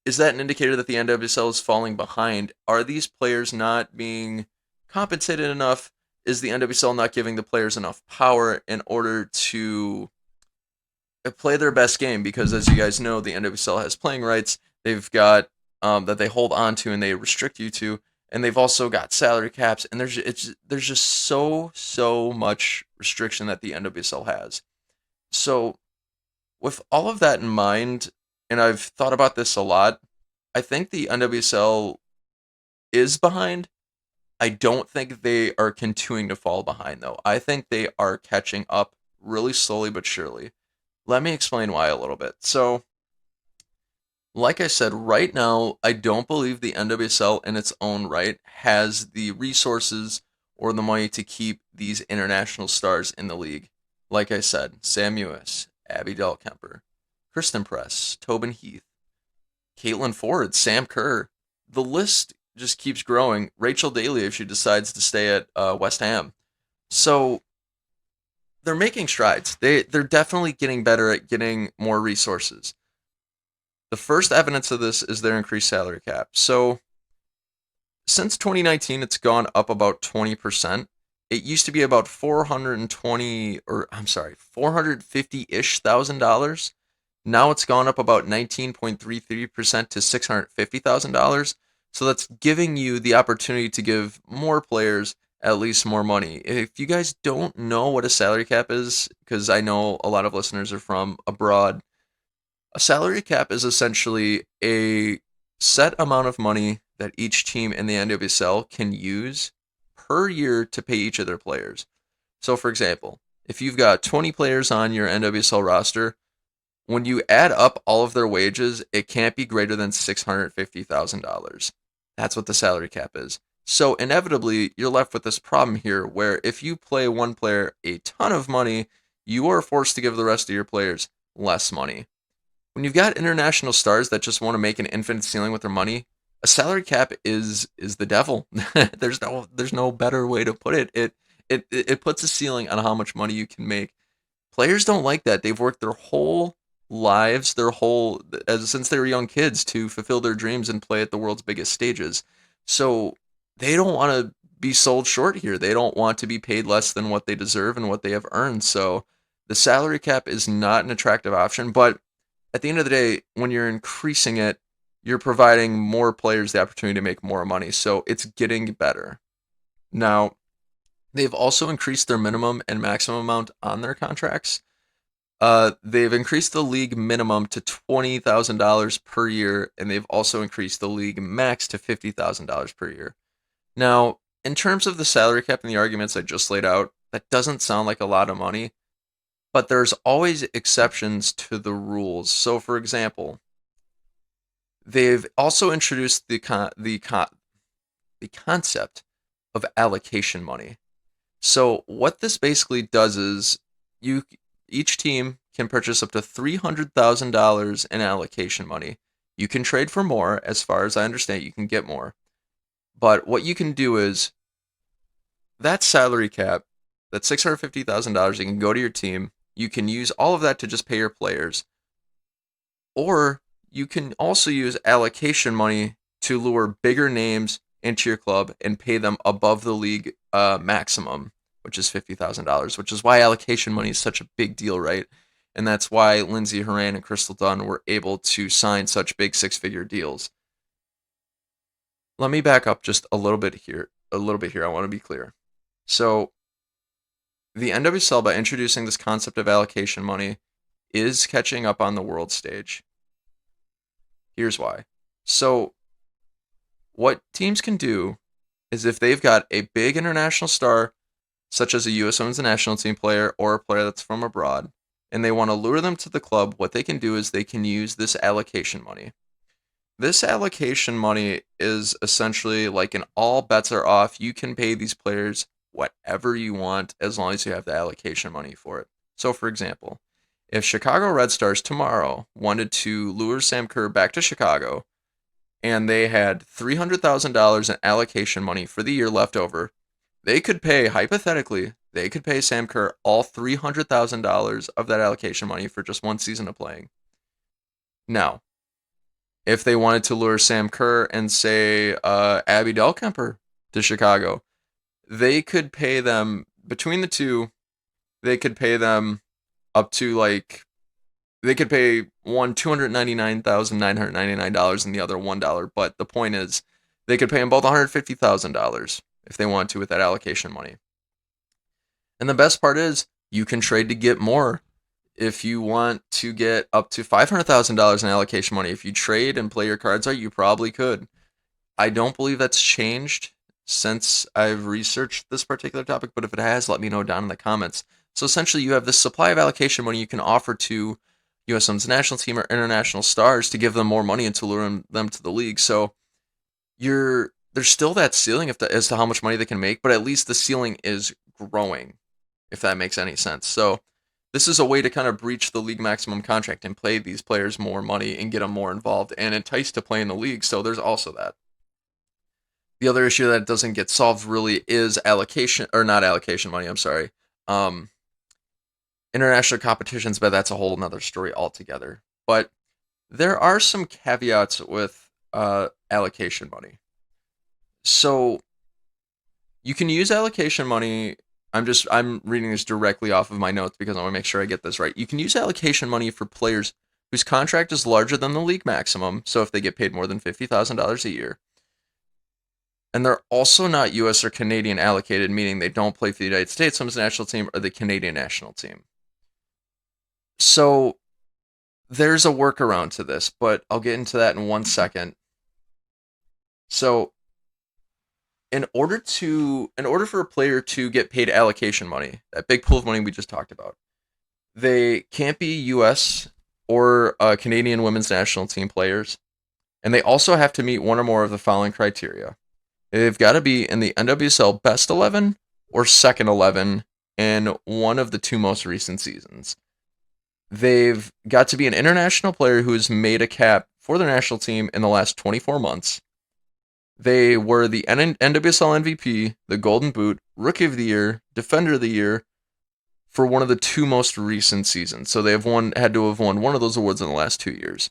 is that an indicator that the NWSL is falling behind? Are these players not being compensated enough? Is the NWSL not giving the players enough power in order to play their best game? Because as you guys know, the NWSL has playing rights. They've got that they hold on to and they restrict you to, and they've also got salary caps. And there's just so much restriction that the NWSL has. So with all of that in mind, and I've thought about this a lot, I think the NWSL is behind. I don't think they are continuing to fall behind, though. I think they are catching up really slowly but surely. Let me explain why a little bit. So, like I said, right now, I don't believe the NWSL in its own right has the resources or the money to keep these international stars in the league. Like I said, Sam Mewis, Abby Kemper, Kristen Press, Tobin Heath, Caitlin Ford, Sam Kerr. The list just keeps growing. Rachel Daly, if she decides to stay at West Ham. So they're making strides. They're definitely getting better at getting more resources. The first evidence of this is their increased salary cap. So since 2019, it's gone up about 20%. It used to be about 450-ish thousand dollars. Now it's gone up about 19.33% to $650,000. So that's giving you the opportunity to give more players at least more money. If you guys don't know what a salary cap is, because I know a lot of listeners are from abroad, a salary cap is essentially a set amount of money that each team in the NWSL can use per year to pay each of their players. So, for example, if you've got 20 players on your NWSL roster, when you add up all of their wages, it can't be greater than $650,000. That's what the salary cap is. So, inevitably, you're left with this problem here where if you play one player a ton of money, you are forced to give the rest of your players less money. When you've got international stars that just want to make an infinite ceiling with their money, a salary cap is the devil. there's no better way to put it. It puts a ceiling on how much money you can make. Players don't like that. They've worked their whole lives, since they were young kids to fulfill their dreams and play at the world's biggest stages. So they don't want to be sold short here. They don't want to be paid less than what they deserve and what they have earned. So the salary cap is not an attractive option, but at the end of the day, when you're increasing it, you're providing more players the opportunity to make more money. So it's getting better. Now, they've also increased their minimum and maximum amount on their contracts. They've increased the league minimum to $20,000 per year, and they've also increased the league max to $50,000 per year. Now, in terms of the salary cap and the arguments I just laid out, that doesn't sound like a lot of money, but there's always exceptions to the rules. So, for example, they've also introduced the concept of allocation money. So, what this basically does is each team can purchase up to $300,000 in allocation money. You can trade for more, as far as I understand, you can get more. But what you can do is that salary cap, that $650,000, you can go to your team. You can use all of that to just pay your players. Or you can also use allocation money to lure bigger names into your club and pay them above the league maximum, which is $50,000, which is why allocation money is such a big deal, right? And that's why Lindsay Horan and Crystal Dunn were able to sign such big six-figure deals. Let me back up just a little bit here. a little bit here. I want to be clear. So the NWSL, by introducing this concept of allocation money, is catching up on the world stage. Here's why. So what teams can do is if they've got a big international star, such as a U.S. Women's National Team player or a player that's from abroad, and they want to lure them to the club, what they can do is they can use this allocation money. This allocation money is essentially like an all bets are off. You can pay these players whatever you want as long as you have the allocation money for it. So, for example, if Chicago Red Stars tomorrow wanted to lure Sam Kerr back to Chicago and they had $300,000 in allocation money for the year left over, they could pay, hypothetically, they could pay Sam Kerr all $300,000 of that allocation money for just one season of playing. Now, if they wanted to lure Sam Kerr and say Abby Kemper to Chicago, they could pay them, between the two, they could pay them up to they could pay one $299,999 and the other $1. But the point is, they could pay them both $150,000 if they want to with that allocation money. And the best part is, you can trade to get more. If you want to get up to $500,000 in allocation money, if you trade and play your cards right, you probably could. I don't believe that's changed since I've researched this particular topic, but if it has, let me know down in the comments. So essentially, you have this supply of allocation money you can offer to U.S. Women's National Team or international stars to give them more money and to lure them to the league. So there's still that ceiling as to how much money they can make, but at least the ceiling is growing, if that makes any sense. So this is a way to kind of breach the league maximum contract and pay these players more money and get them more involved and entice to play in the league. So there's also that. The other issue that doesn't get solved really is not allocation money, I'm sorry. International competitions, but that's a whole nother story altogether. But there are some caveats with allocation money. So you can use allocation money. I'm reading this directly off of my notes because I want to make sure I get this right. You can use allocation money for players whose contract is larger than the league maximum. So if they get paid more than $50,000 a year, and they're also not U.S. or Canadian allocated, meaning they don't play for the United States Women's National Team or the Canadian National Team. So there's a workaround to this, but I'll get into that in 1 second. So in order for a player to get paid allocation money, that big pool of money we just talked about, they can't be U.S. or Canadian Women's National Team players, and they also have to meet one or more of the following criteria. They've got to be in the NWSL Best 11 or Second 11 in one of the two most recent seasons. They've got to be an international player who has made a cap for their national team in the last 24 months. They were the NWSL MVP, the Golden Boot, Rookie of the Year, Defender of the Year for one of the two most recent seasons. So they had to have won one of those awards in the last 2 years.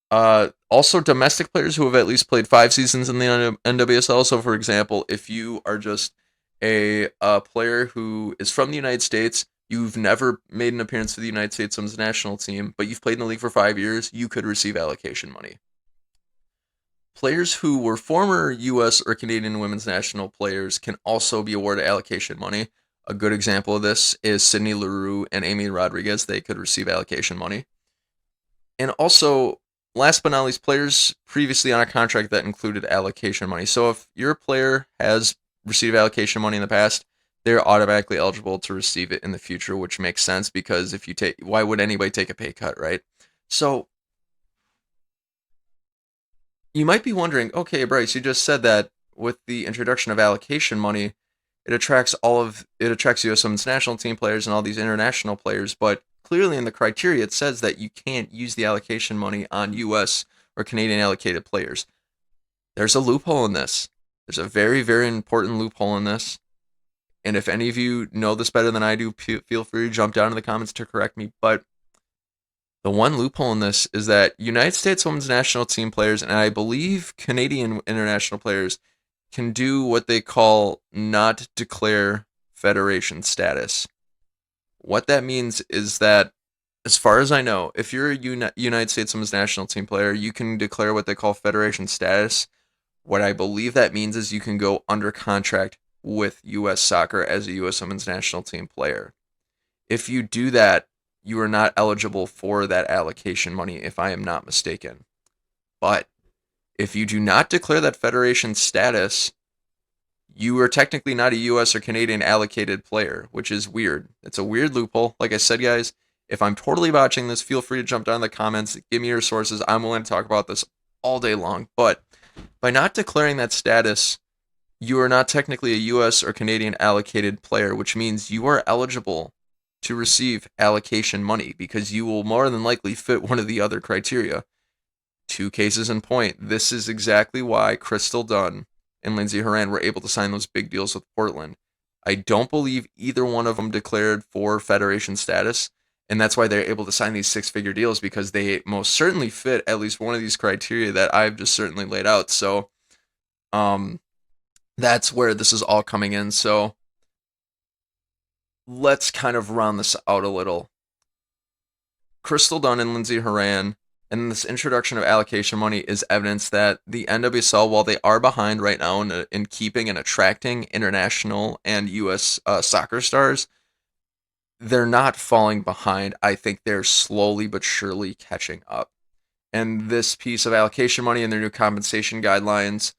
Also, domestic players who have at least played 5 seasons in the NWSL. So, for example, if you are just a player who is from the United States, you've never made an appearance for the United States Women's National Team, but you've played in the league for 5 years, you could receive allocation money. Players who were former U.S. or Canadian Women's National players can also be awarded allocation money. A good example of this is Sydney Leroux and Amy Rodriguez. They could receive allocation money. And also, last but not least, players previously on a contract that included allocation money. So if your player has received allocation money in the past, they're automatically eligible to receive it in the future, which makes sense because why would anybody take a pay cut, right? So you might be wondering, okay, Bryce, you just said that with the introduction of allocation money, it attracts U.S. Women's National Team players and all these international players, but clearly in the criteria it says that you can't use the allocation money on U.S. or Canadian allocated players. There's a loophole in this. There's a very, very important loophole in this. And if any of you know this better than I do, feel free to jump down in the comments to correct me. But the one loophole in this is that United States Women's National Team players, and I believe Canadian international players, can do what they call not declare federation status. What that means is that, as far as I know, if you're a United States Women's National Team player, you can declare what they call federation status, What I believe that means is you can go under contract with U.S. Soccer as a U.S. Women's National Team player. If you do that, you are not eligible for that allocation money, if I am not mistaken. But if you do not declare that federation status, you are technically not a U.S. or Canadian allocated player, which is weird. It's a weird loophole. Like I said, guys, if I'm totally botching this, feel free to jump down in the comments. Give me your sources. I'm willing to talk about this all day long. But by not declaring that status, you are not technically a U.S. or Canadian allocated player, which means you are eligible to receive allocation money because you will more than likely fit one of the other criteria. Two cases in point. This is exactly why Crystal Dunn and Lindsey Horan were able to sign those big deals with Portland. I don't believe either one of them declared for federation status, and that's why they're able to sign these six-figure deals because they most certainly fit at least one of these criteria that I've just certainly laid out. So, that's where this is all coming in. So, let's kind of round this out a little. Crystal Dunn and Lindsey Horan and this introduction of allocation money is evidence that the NWSL, while they are behind right now in keeping and attracting international and U.S. Soccer stars, they're not falling behind. I think they're slowly but surely catching up. And this piece of allocation money and their new compensation guidelines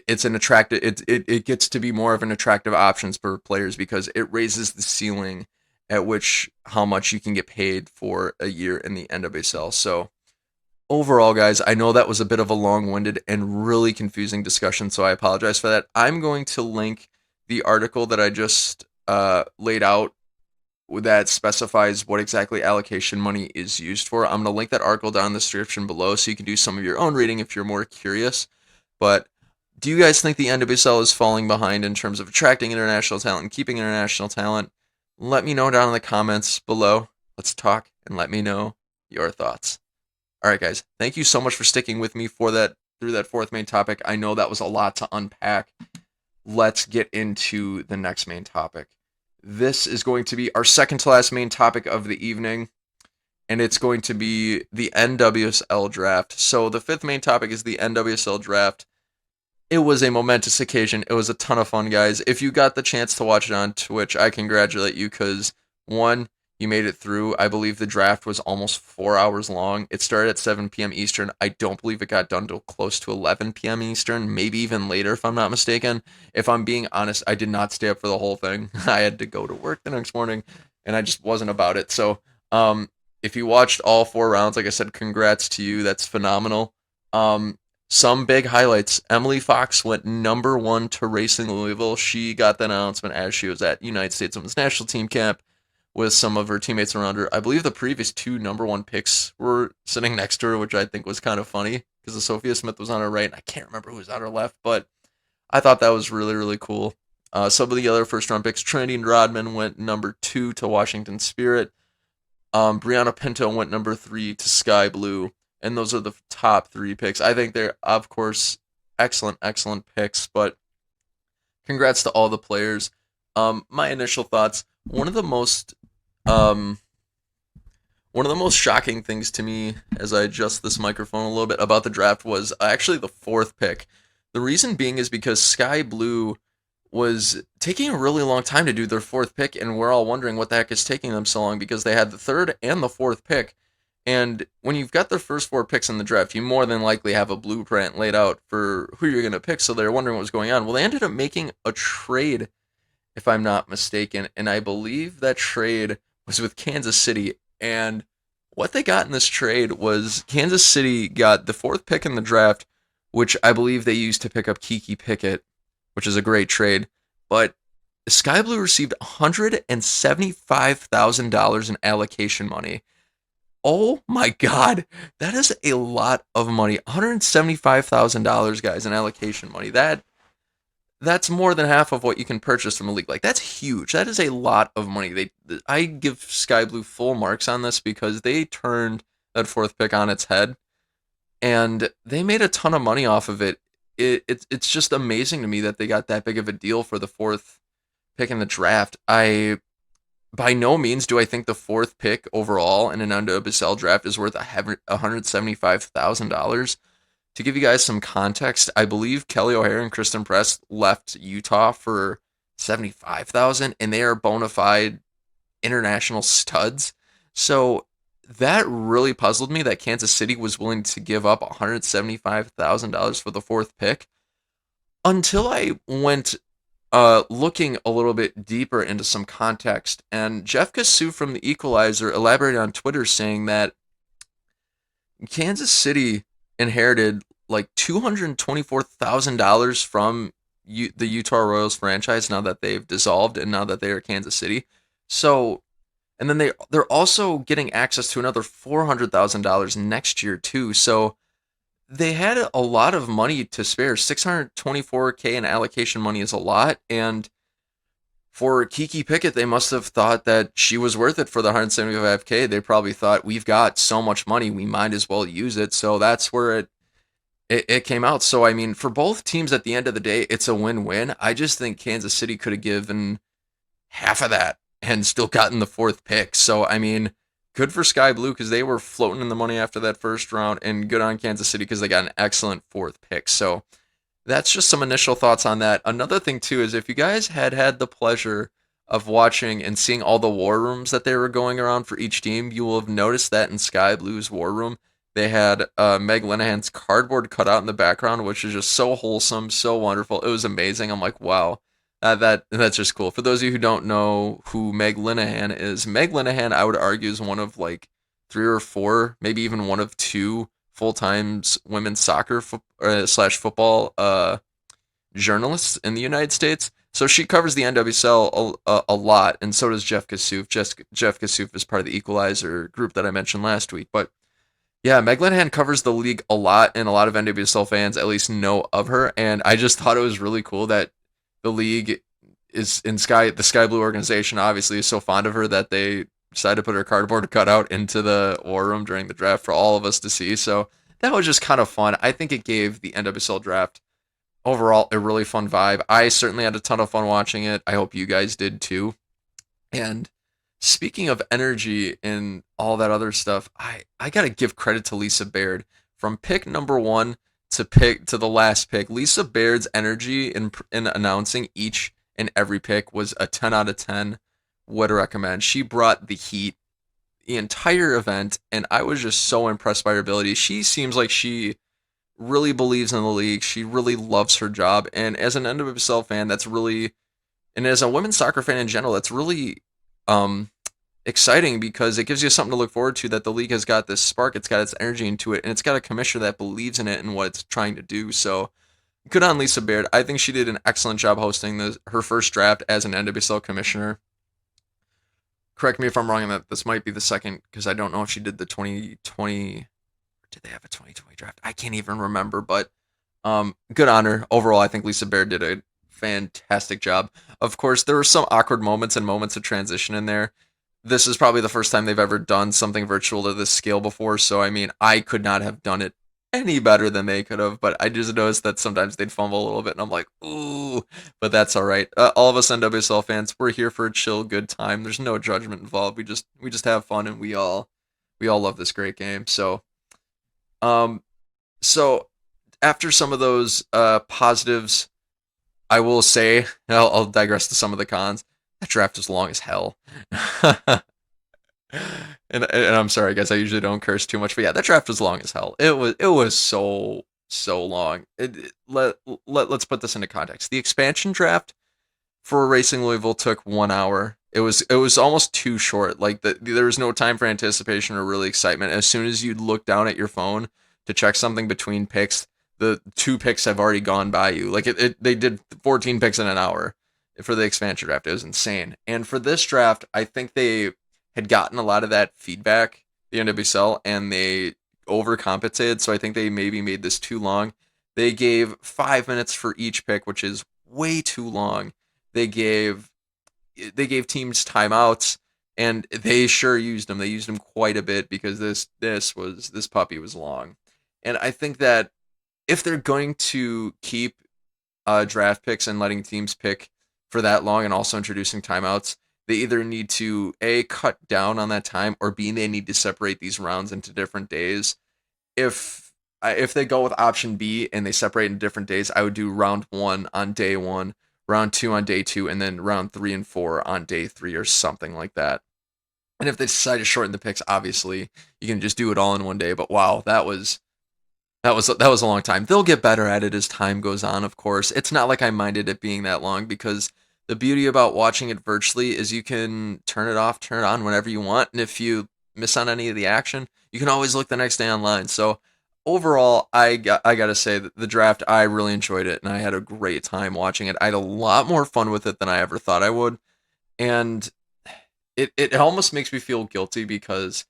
it's an attractive it gets to be more of an attractive options for players because it raises the ceiling at which how much you can get paid for a year in the NWSL. So overall, guys, I know that was a bit of a long-winded and really confusing discussion, so I apologize for that. I'm going to link the article that I just laid out that specifies what exactly allocation money is used for. I'm going to link that article down in the description below so you can do some of your own reading if you're more curious. But do you guys think the NWSL is falling behind in terms of attracting international talent and keeping international talent? Let me know down in the comments below. Let's talk and let me know your thoughts. All right, guys. Thank you so much for sticking with me through that fourth main topic. I know that was a lot to unpack. Let's get into the next main topic. This is going to be our second to last main topic of the evening, and it's going to be the NWSL Draft. So the fifth main topic is the NWSL Draft. It was a momentous occasion. It was a ton of fun, guys. If you got the chance to watch it on Twitch, I congratulate you because, one, you made it through. I believe the draft was almost 4 hours long. It started at 7 p.m. Eastern. I don't believe it got done till close to 11 p.m. Eastern, maybe even later if I'm not mistaken. If I'm being honest, I did not stay up for the whole thing. I had to go to work the next morning, and I just wasn't about it. So, if you watched all 4 rounds, like I said, congrats to you. That's phenomenal. Some big highlights. Emily Fox went number 1 to Racing Louisville. She got that announcement as she was at United States Women's National Team camp with some of her teammates around her. I believe the previous 2 number 1 picks were sitting next to her, which I think was kind of funny because Sophia Smith was on her right, and I can't remember who was on her left, but I thought that was really, really cool. Some of the other first-round picks, Trinity Rodman went number 2 to Washington Spirit. Brianna Pinto went number 3 to Sky Blue. And those are the top 3 picks. I think they're, of course, excellent, excellent picks. But congrats to all the players. My initial thoughts. One of the most shocking things to me, as I adjust this microphone a little bit, about the draft was actually the 4th pick. The reason being is because Sky Blue was taking a really long time to do their 4th pick, and we're all wondering what the heck is taking them so long because they had the 3rd and the 4th pick. And when you've got the first 4 picks in the draft, you more than likely have a blueprint laid out for who you're going to pick, so they're wondering what was going on. Well, they ended up making a trade, if I'm not mistaken, and I believe that trade was with Kansas City. And what they got in this trade was Kansas City got the 4th pick in the draft, which I believe they used to pick up Kiki Pickett, which is a great trade. But Sky Blue received $175,000 in allocation money. Oh my God, that is a lot of money. $175,000, guys, in allocation money. That's more than half of what you can purchase from a league. Like, that's huge. That is a lot of money. I give Sky Blue full marks on this because they turned that 4th pick on its head, and they made a ton of money off of it. It's just amazing to me that they got that big of a deal for the 4th pick in the draft. By no means do I think the 4th pick overall in an NWSL draft is worth $175,000. To give you guys some context, I believe Kelly O'Hare and Kristen Press left Utah for 75,000, and they are bona fide international studs. So that really puzzled me that Kansas City was willing to give up $175,000 for the fourth pick until I went looking a little bit deeper into some context. And Jeff Kassouf from the Equalizer elaborated on Twitter saying that Kansas City inherited like $224,000 from the Utah Royals franchise now that they've dissolved and now that they are Kansas City. So, and then they're also getting access to another $400,000 next year too. So they had a lot of money to spare. 624K in allocation money is a lot, and for Kiki Pickett, they must have thought that she was worth it for the 175K. They probably thought, we've got so much money, we might as well use it. So that's where it came out. So, I mean, for both teams at the end of the day, it's a win-win. I just think Kansas City could have given half of that and still gotten the fourth pick. So, I mean, good for Sky Blue because they were floating in the money after that first round, and good on Kansas City because they got an excellent fourth pick. So, that's just some initial thoughts on that. Another thing too is if you guys had the pleasure of watching and seeing all the war rooms that they were going around for each team, you will have noticed that in Sky Blue's war room, they had Meg Linehan's cardboard cutout in the background, which is just so wholesome, so wonderful. It was amazing. I'm like, wow, that's just cool. For those of you who don't know who Meg Linehan is, Meg Linehan, I would argue, is one of like three or four, maybe even one of two full-time women's soccer slash football journalists in the United States. So she covers the NWSL a lot, and so does Jeff Kassouf. Jeff Kassouf is part of the Equalizer group that I mentioned last week. But yeah, Meg Linehan covers the league a lot, and a lot of NWSL fans at least know of her. And I just thought it was really cool that the league is the Sky Blue organization obviously is so fond of her that they decided to put her cardboard cutout into the war room during the draft for all of us to see. So that was just kind of fun. I think it gave the NWSL draft overall a really fun vibe. I certainly had a ton of fun watching it. I hope you guys did too. And speaking of energy and all that other stuff, I gotta give credit to Lisa Baird. From pick number one to the last pick, Lisa Baird's energy in announcing each and every pick was a 10 out of 10. Would recommend. She brought the heat the entire event, and I was just so impressed by her ability. She seems like she really believes in the league. She really loves her job, and as an NWSL fan, that's really, and as a women's soccer fan in general, that's really exciting because it gives you something to look forward to, that the league has got this spark, it's got its energy into it, and it's got a commissioner that believes in it and what it's trying to do. So good on Lisa Baird. I think she did an excellent job hosting her first draft as an NWSL commissioner. Correct me if I'm wrong in that this might be the second, because I don't know if she did the 2020, or did they have a 2020 draft? I can't even remember, but good on her. Overall, I think Lisa Baird did a fantastic job. Of course, there were some awkward moments and moments of transition in there. This is probably the first time they've ever done something virtual to this scale before, so I mean, I could not have done it any better than they could have, but I just noticed that sometimes they'd fumble a little bit, and I'm like, ooh, but that's all right. All of us NWSL fans, we're here for a chill, good time. There's no judgment involved. We just have fun, and we all love this great game. So, um, so after some of those positives, I will say I'll digress to some of the cons. That draft was long as hell. And I'm sorry, guys. I usually don't curse too much, but yeah, that draft was long as hell. It was so long. Let's put this into context. The expansion draft for Racing Louisville took 1 hour. It was almost too short. Like there was no time for anticipation or really excitement. As soon as you look down at your phone to check something between picks, the two picks have already gone by you. Like they did 14 picks in an hour for the expansion draft. It was insane. And for this draft, I think they had gotten a lot of that feedback, the NWSL, and they overcompensated. So I think they maybe made this too long. They gave 5 minutes for each pick, which is way too long. They gave teams timeouts, and they sure used them. They used them quite a bit because this puppy was long. And I think that if they're going to keep draft picks and letting teams pick for that long and also introducing timeouts, they either need to A, cut down on that time, or B, they need to separate these rounds into different days. If if they go with option B and they separate in different days, I would do round 1 on day 1, round 2 on day 2, and then round 3 and 4 on day 3 or something like that. And if they decide to shorten the picks, obviously you can just do it all in one day. But wow, that was a long time. They'll get better at it as time goes on, of course. It's not like I minded it being that long because the beauty about watching it virtually is you can turn it off, turn it on whenever you want, and if you miss on any of the action, you can always look the next day online. So overall, I got to say that the draft, I really enjoyed it and I had a great time watching it. I had a lot more fun with it than I ever thought I would. And it almost makes me feel guilty because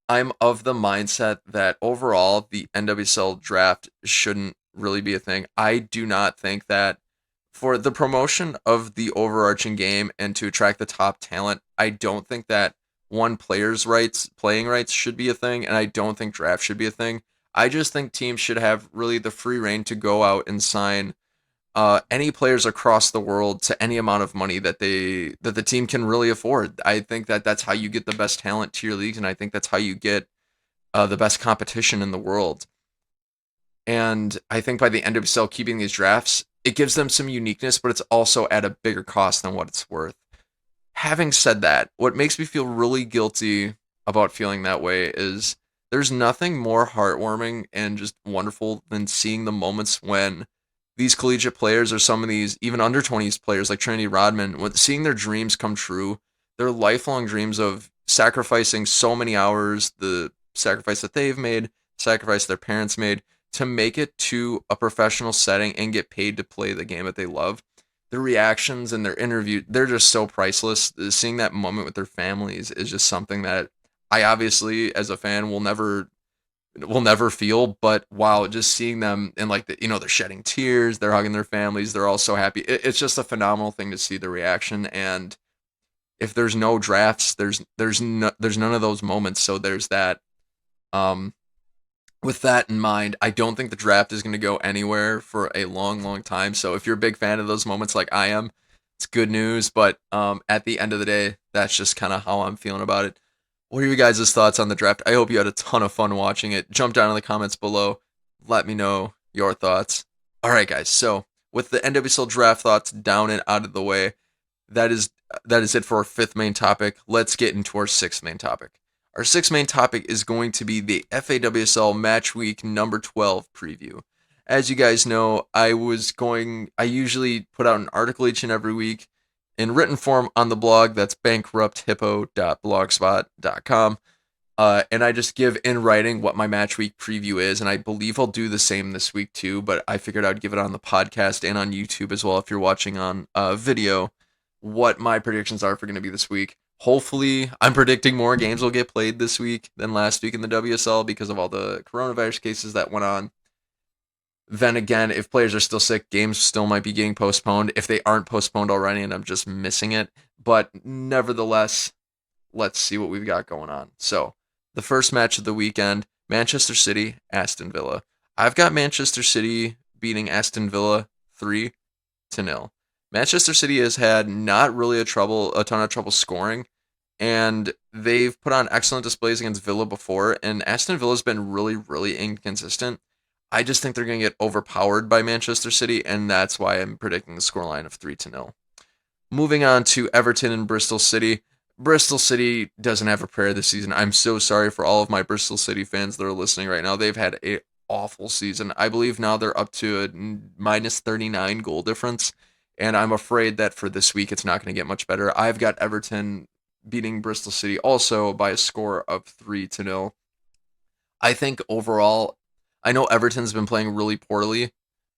I'm of the mindset that overall the NWSL draft shouldn't really be a thing. I do not think that for the promotion of the overarching game and to attract the top talent, I don't think that playing rights should be a thing, and I don't think draft should be a thing. I just think teams should have really the free reign to go out and sign any players across the world to any amount of money that the team can really afford. I think that that's how you get the best talent to your leagues, and I think that's how you get the best competition in the world. And I think by the NWSL keeping these drafts, it gives them some uniqueness, but it's also at a bigger cost than what it's worth. Having said that, what makes me feel really guilty about feeling that way is there's nothing more heartwarming and just wonderful than seeing the moments when these collegiate players or some of these even under 20s players like Trinity Rodman, with seeing their dreams come true, their lifelong dreams of sacrificing so many hours, the sacrifice that they've made, sacrifice their parents made to make it to a professional setting and get paid to play the game that they love. Their reactions and their interview, they're just so priceless. Seeing that moment with their families is just something that I obviously, as a fan, will never feel. But wow, just seeing them and like they're shedding tears, they're hugging their families, they're all so happy. It's just a phenomenal thing to see the reaction. And if there's no drafts, there's none of those moments. So there's that. Um, with that in mind, I don't think the draft is going to go anywhere for a long, long time. So if you're a big fan of those moments like I am, it's good news. But at the end of the day, that's just kind of how I'm feeling about it. What are your guys' thoughts on the draft? I hope you had a ton of fun watching it. Jump down in the comments below. Let me know your thoughts. All right, guys. So with the NWSL draft thoughts down and out of the way, that is that is it for our fifth main topic. Let's get into our sixth main topic. Our sixth main topic is going to be the FAWSL Match Week number 12 preview. As you guys know, I usually put out an article each and every week in written form on the blog. That's bankrupthippo.blogspot.com. And I just give in writing what my match week preview is, and I believe I'll do the same this week too, but I figured I'd give it on the podcast and on YouTube as well if you're watching on video, what my predictions are for going to be this week. Hopefully, I'm predicting more games will get played this week than last week in the WSL because of all the coronavirus cases that went on. Then again, if players are still sick, games still might be getting postponed if they aren't postponed already and I'm just missing it. But nevertheless, let's see what we've got going on. So, the first match of the weekend, Manchester City, Aston Villa. I've got Manchester City beating Aston Villa 3-0. Manchester City has had not really a ton of trouble scoring, and they've put on excellent displays against Villa before, and Aston Villa's been really, really inconsistent. I just think they're going to get overpowered by Manchester City, and that's why I'm predicting the scoreline of 3-0. Moving on to Everton and Bristol City. Bristol City doesn't have a prayer this season. I'm so sorry for all of my Bristol City fans that are listening right now. They've had a awful season. I believe now they're up to a minus 39 goal difference, and I'm afraid that for this week it's not going to get much better. I've got Everton beating Bristol City also by a score of 3-0. I think overall, I know Everton's been playing really poorly,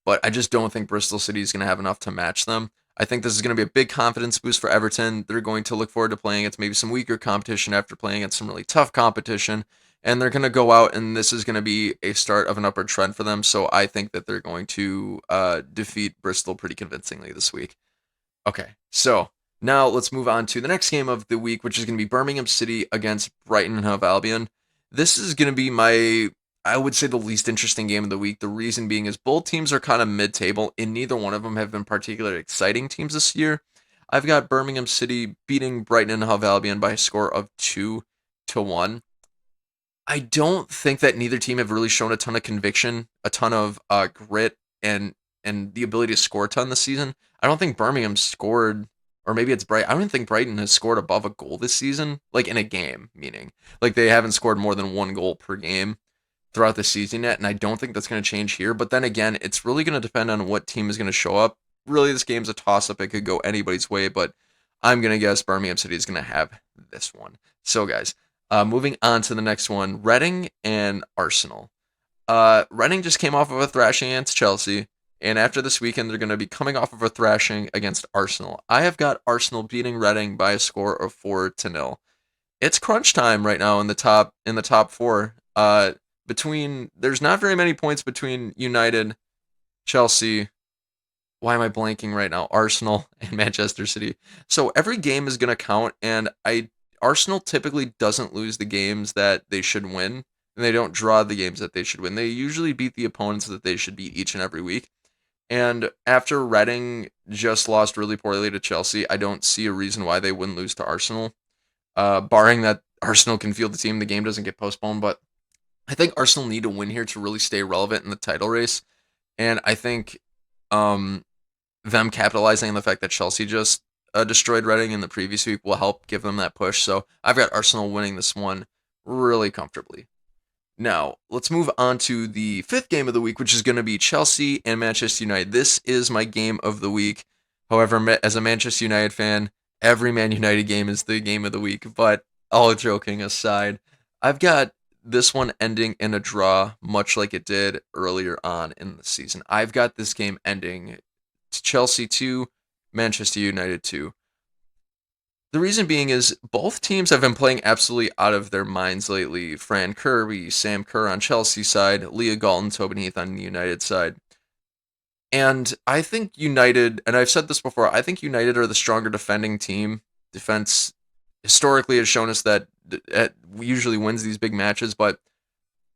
but I just don't think Bristol City is going to have enough to match them. I think this is going to be a big confidence boost for Everton. They're going to look forward to playing against maybe some weaker competition after playing against some really tough competition. And they're going to go out, and this is going to be a start of an upward trend for them. So I think that they're going to defeat Bristol pretty convincingly this week. Okay, so now let's move on to the next game of the week, which is going to be Birmingham City against Brighton and Hove Albion. This is going to be I would say the least interesting game of the week. The reason being is both teams are kind of mid-table, and neither one of them have been particularly exciting teams this year. I've got Birmingham City beating Brighton and Hove Albion by a score of 2-1. I don't think that neither team have really shown a ton of conviction, a ton of grit, and the ability to score a ton this season. I don't think Birmingham scored, or maybe it's Brighton. I don't think Brighton has scored above a goal this season, like in a game, meaning like they haven't scored more than one goal per game throughout the season yet, and I don't think that's going to change here. But then again, it's really going to depend on what team is going to show up. Really, this game's a toss-up. It could go anybody's way, but I'm going to guess Birmingham City is going to have this one. So, guys, moving on to the next one, Reading and Arsenal. Reading just came off of a thrashing against Chelsea, and after this weekend, they're going to be coming off of a thrashing against Arsenal. I have got Arsenal beating Reading by a score of 4-0. It's crunch time right now in the top four. Between there's not very many points between United, Chelsea. Why am I blanking right now? Arsenal and Manchester City. So every game is going to count, and Arsenal typically doesn't lose the games that they should win, and they don't draw the games that they should win. They usually beat the opponents that they should beat each and every week. And after Reading just lost really poorly to Chelsea, I don't see a reason why they wouldn't lose to Arsenal. Barring that Arsenal can field the team, the game doesn't get postponed. But I think Arsenal need to win here to really stay relevant in the title race. And I think them capitalizing on the fact that Chelsea just destroyed Reading in the previous week will help give them that push. So I've got Arsenal winning this one really comfortably. Now, let's move on to the fifth game of the week, which is going to be Chelsea and Manchester United. This is my game of the week. However, as a Manchester United fan, every Man United game is the game of the week. But all joking aside, I've got this one ending in a draw, much like it did earlier on in the season. I've got this game ending Chelsea 2, Manchester United 2. The reason being is both teams have been playing absolutely out of their minds lately. Fran Kirby, Sam Kerr on Chelsea side, Leah Galton, Tobin Heath on the United side. And I think United, and I've said this before, I think United are the stronger defending team. Defense historically has shown us that it usually wins these big matches, but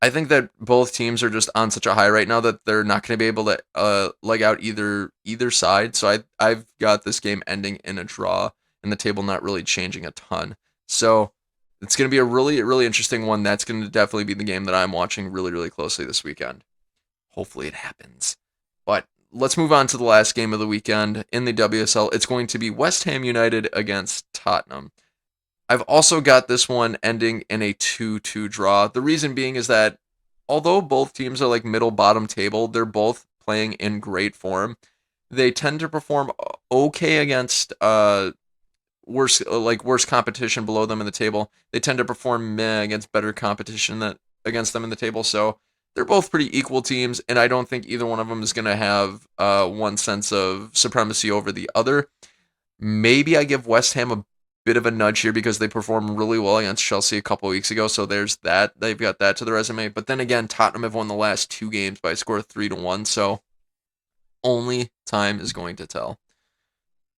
I think that both teams are just on such a high right now that they're not going to be able to leg out either side. So I've got this game ending in a draw, and the table not really changing a ton. So it's going to be a really interesting one. That's going to definitely be the game that I'm watching really closely this weekend. Hopefully it happens. But let's move on to the last game of the weekend in the WSL. It's going to be West Ham United against Tottenham. I've also got this one ending in a 2-2 draw. The reason being is that although both teams are like middle bottom table, they're both playing in great form. They tend to perform okay against worse competition below them in the table. They tend to perform meh against better competition against them in the table. So they're both pretty equal teams, and I don't think either one of them is going to have one sense of supremacy over the other. Maybe I give West Ham a bit of a nudge here because they performed really well against Chelsea a couple weeks ago, so there's that. They've got that to the resume. But then again, Tottenham have won the last 2 games by a score of 3-1, so only time is going to tell.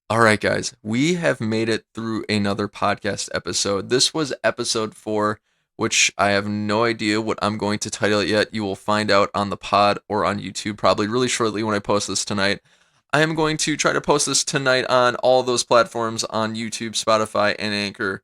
All right, guys, we have made it through another podcast episode. This was episode 4, which I have no idea what I'm going to title it yet. You will find out on the pod or on YouTube probably really shortly when I post this tonight. I am going to try to post this tonight on all those platforms on YouTube, Spotify, and Anchor.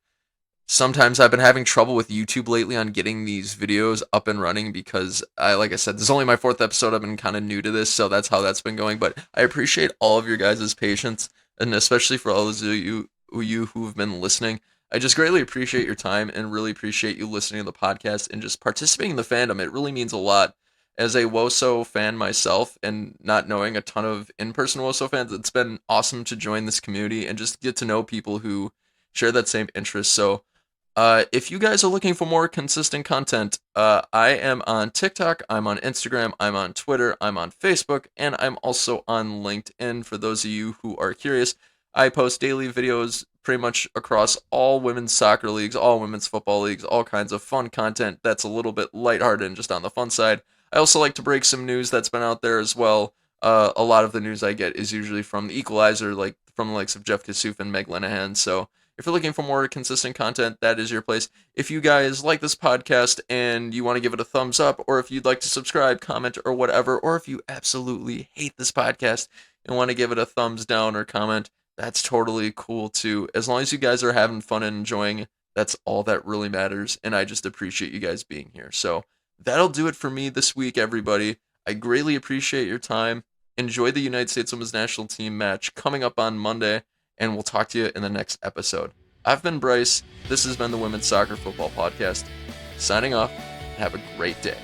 Sometimes I've been having trouble with YouTube lately on getting these videos up and running because, like I said, this is only my 4th episode. I've been kind of new to this, so that's how that's been going. But I appreciate all of your guys' patience, and especially for all of you who've been listening. I just greatly appreciate your time and really appreciate you listening to the podcast and just participating in the fandom. It really means a lot. As a WOSO fan myself and not knowing a ton of in-person WOSO fans, it's been awesome to join this community and just get to know people who share that same interest. So if you guys are looking for more consistent content, I am on TikTok, I'm on Instagram, I'm on Twitter, I'm on Facebook, and I'm also on LinkedIn. For those of you who are curious, I post daily videos pretty much across all women's soccer leagues, all women's football leagues, all kinds of fun content that's a little bit lighthearted and just on the fun side. I also like to break some news that's been out there as well. A lot of the news I get is usually from the Equalizer, like from the likes of Jeff Kassouf and Meg Linehan. So if you're looking for more consistent content, that is your place. If you guys like this podcast and you want to give it a thumbs up, or if you'd like to subscribe, comment, or whatever, or if you absolutely hate this podcast and want to give it a thumbs down or comment, that's totally cool too. As long as you guys are having fun and enjoying That's all that really matters, and I just appreciate you guys being here. So that'll do it for me this week, everybody. I greatly appreciate your time. Enjoy the United States Women's National Team match coming up on Monday, and we'll talk to you in the next episode. I've been Bryce. This has been the Women's Soccer Football Podcast. Signing off, and have a great day.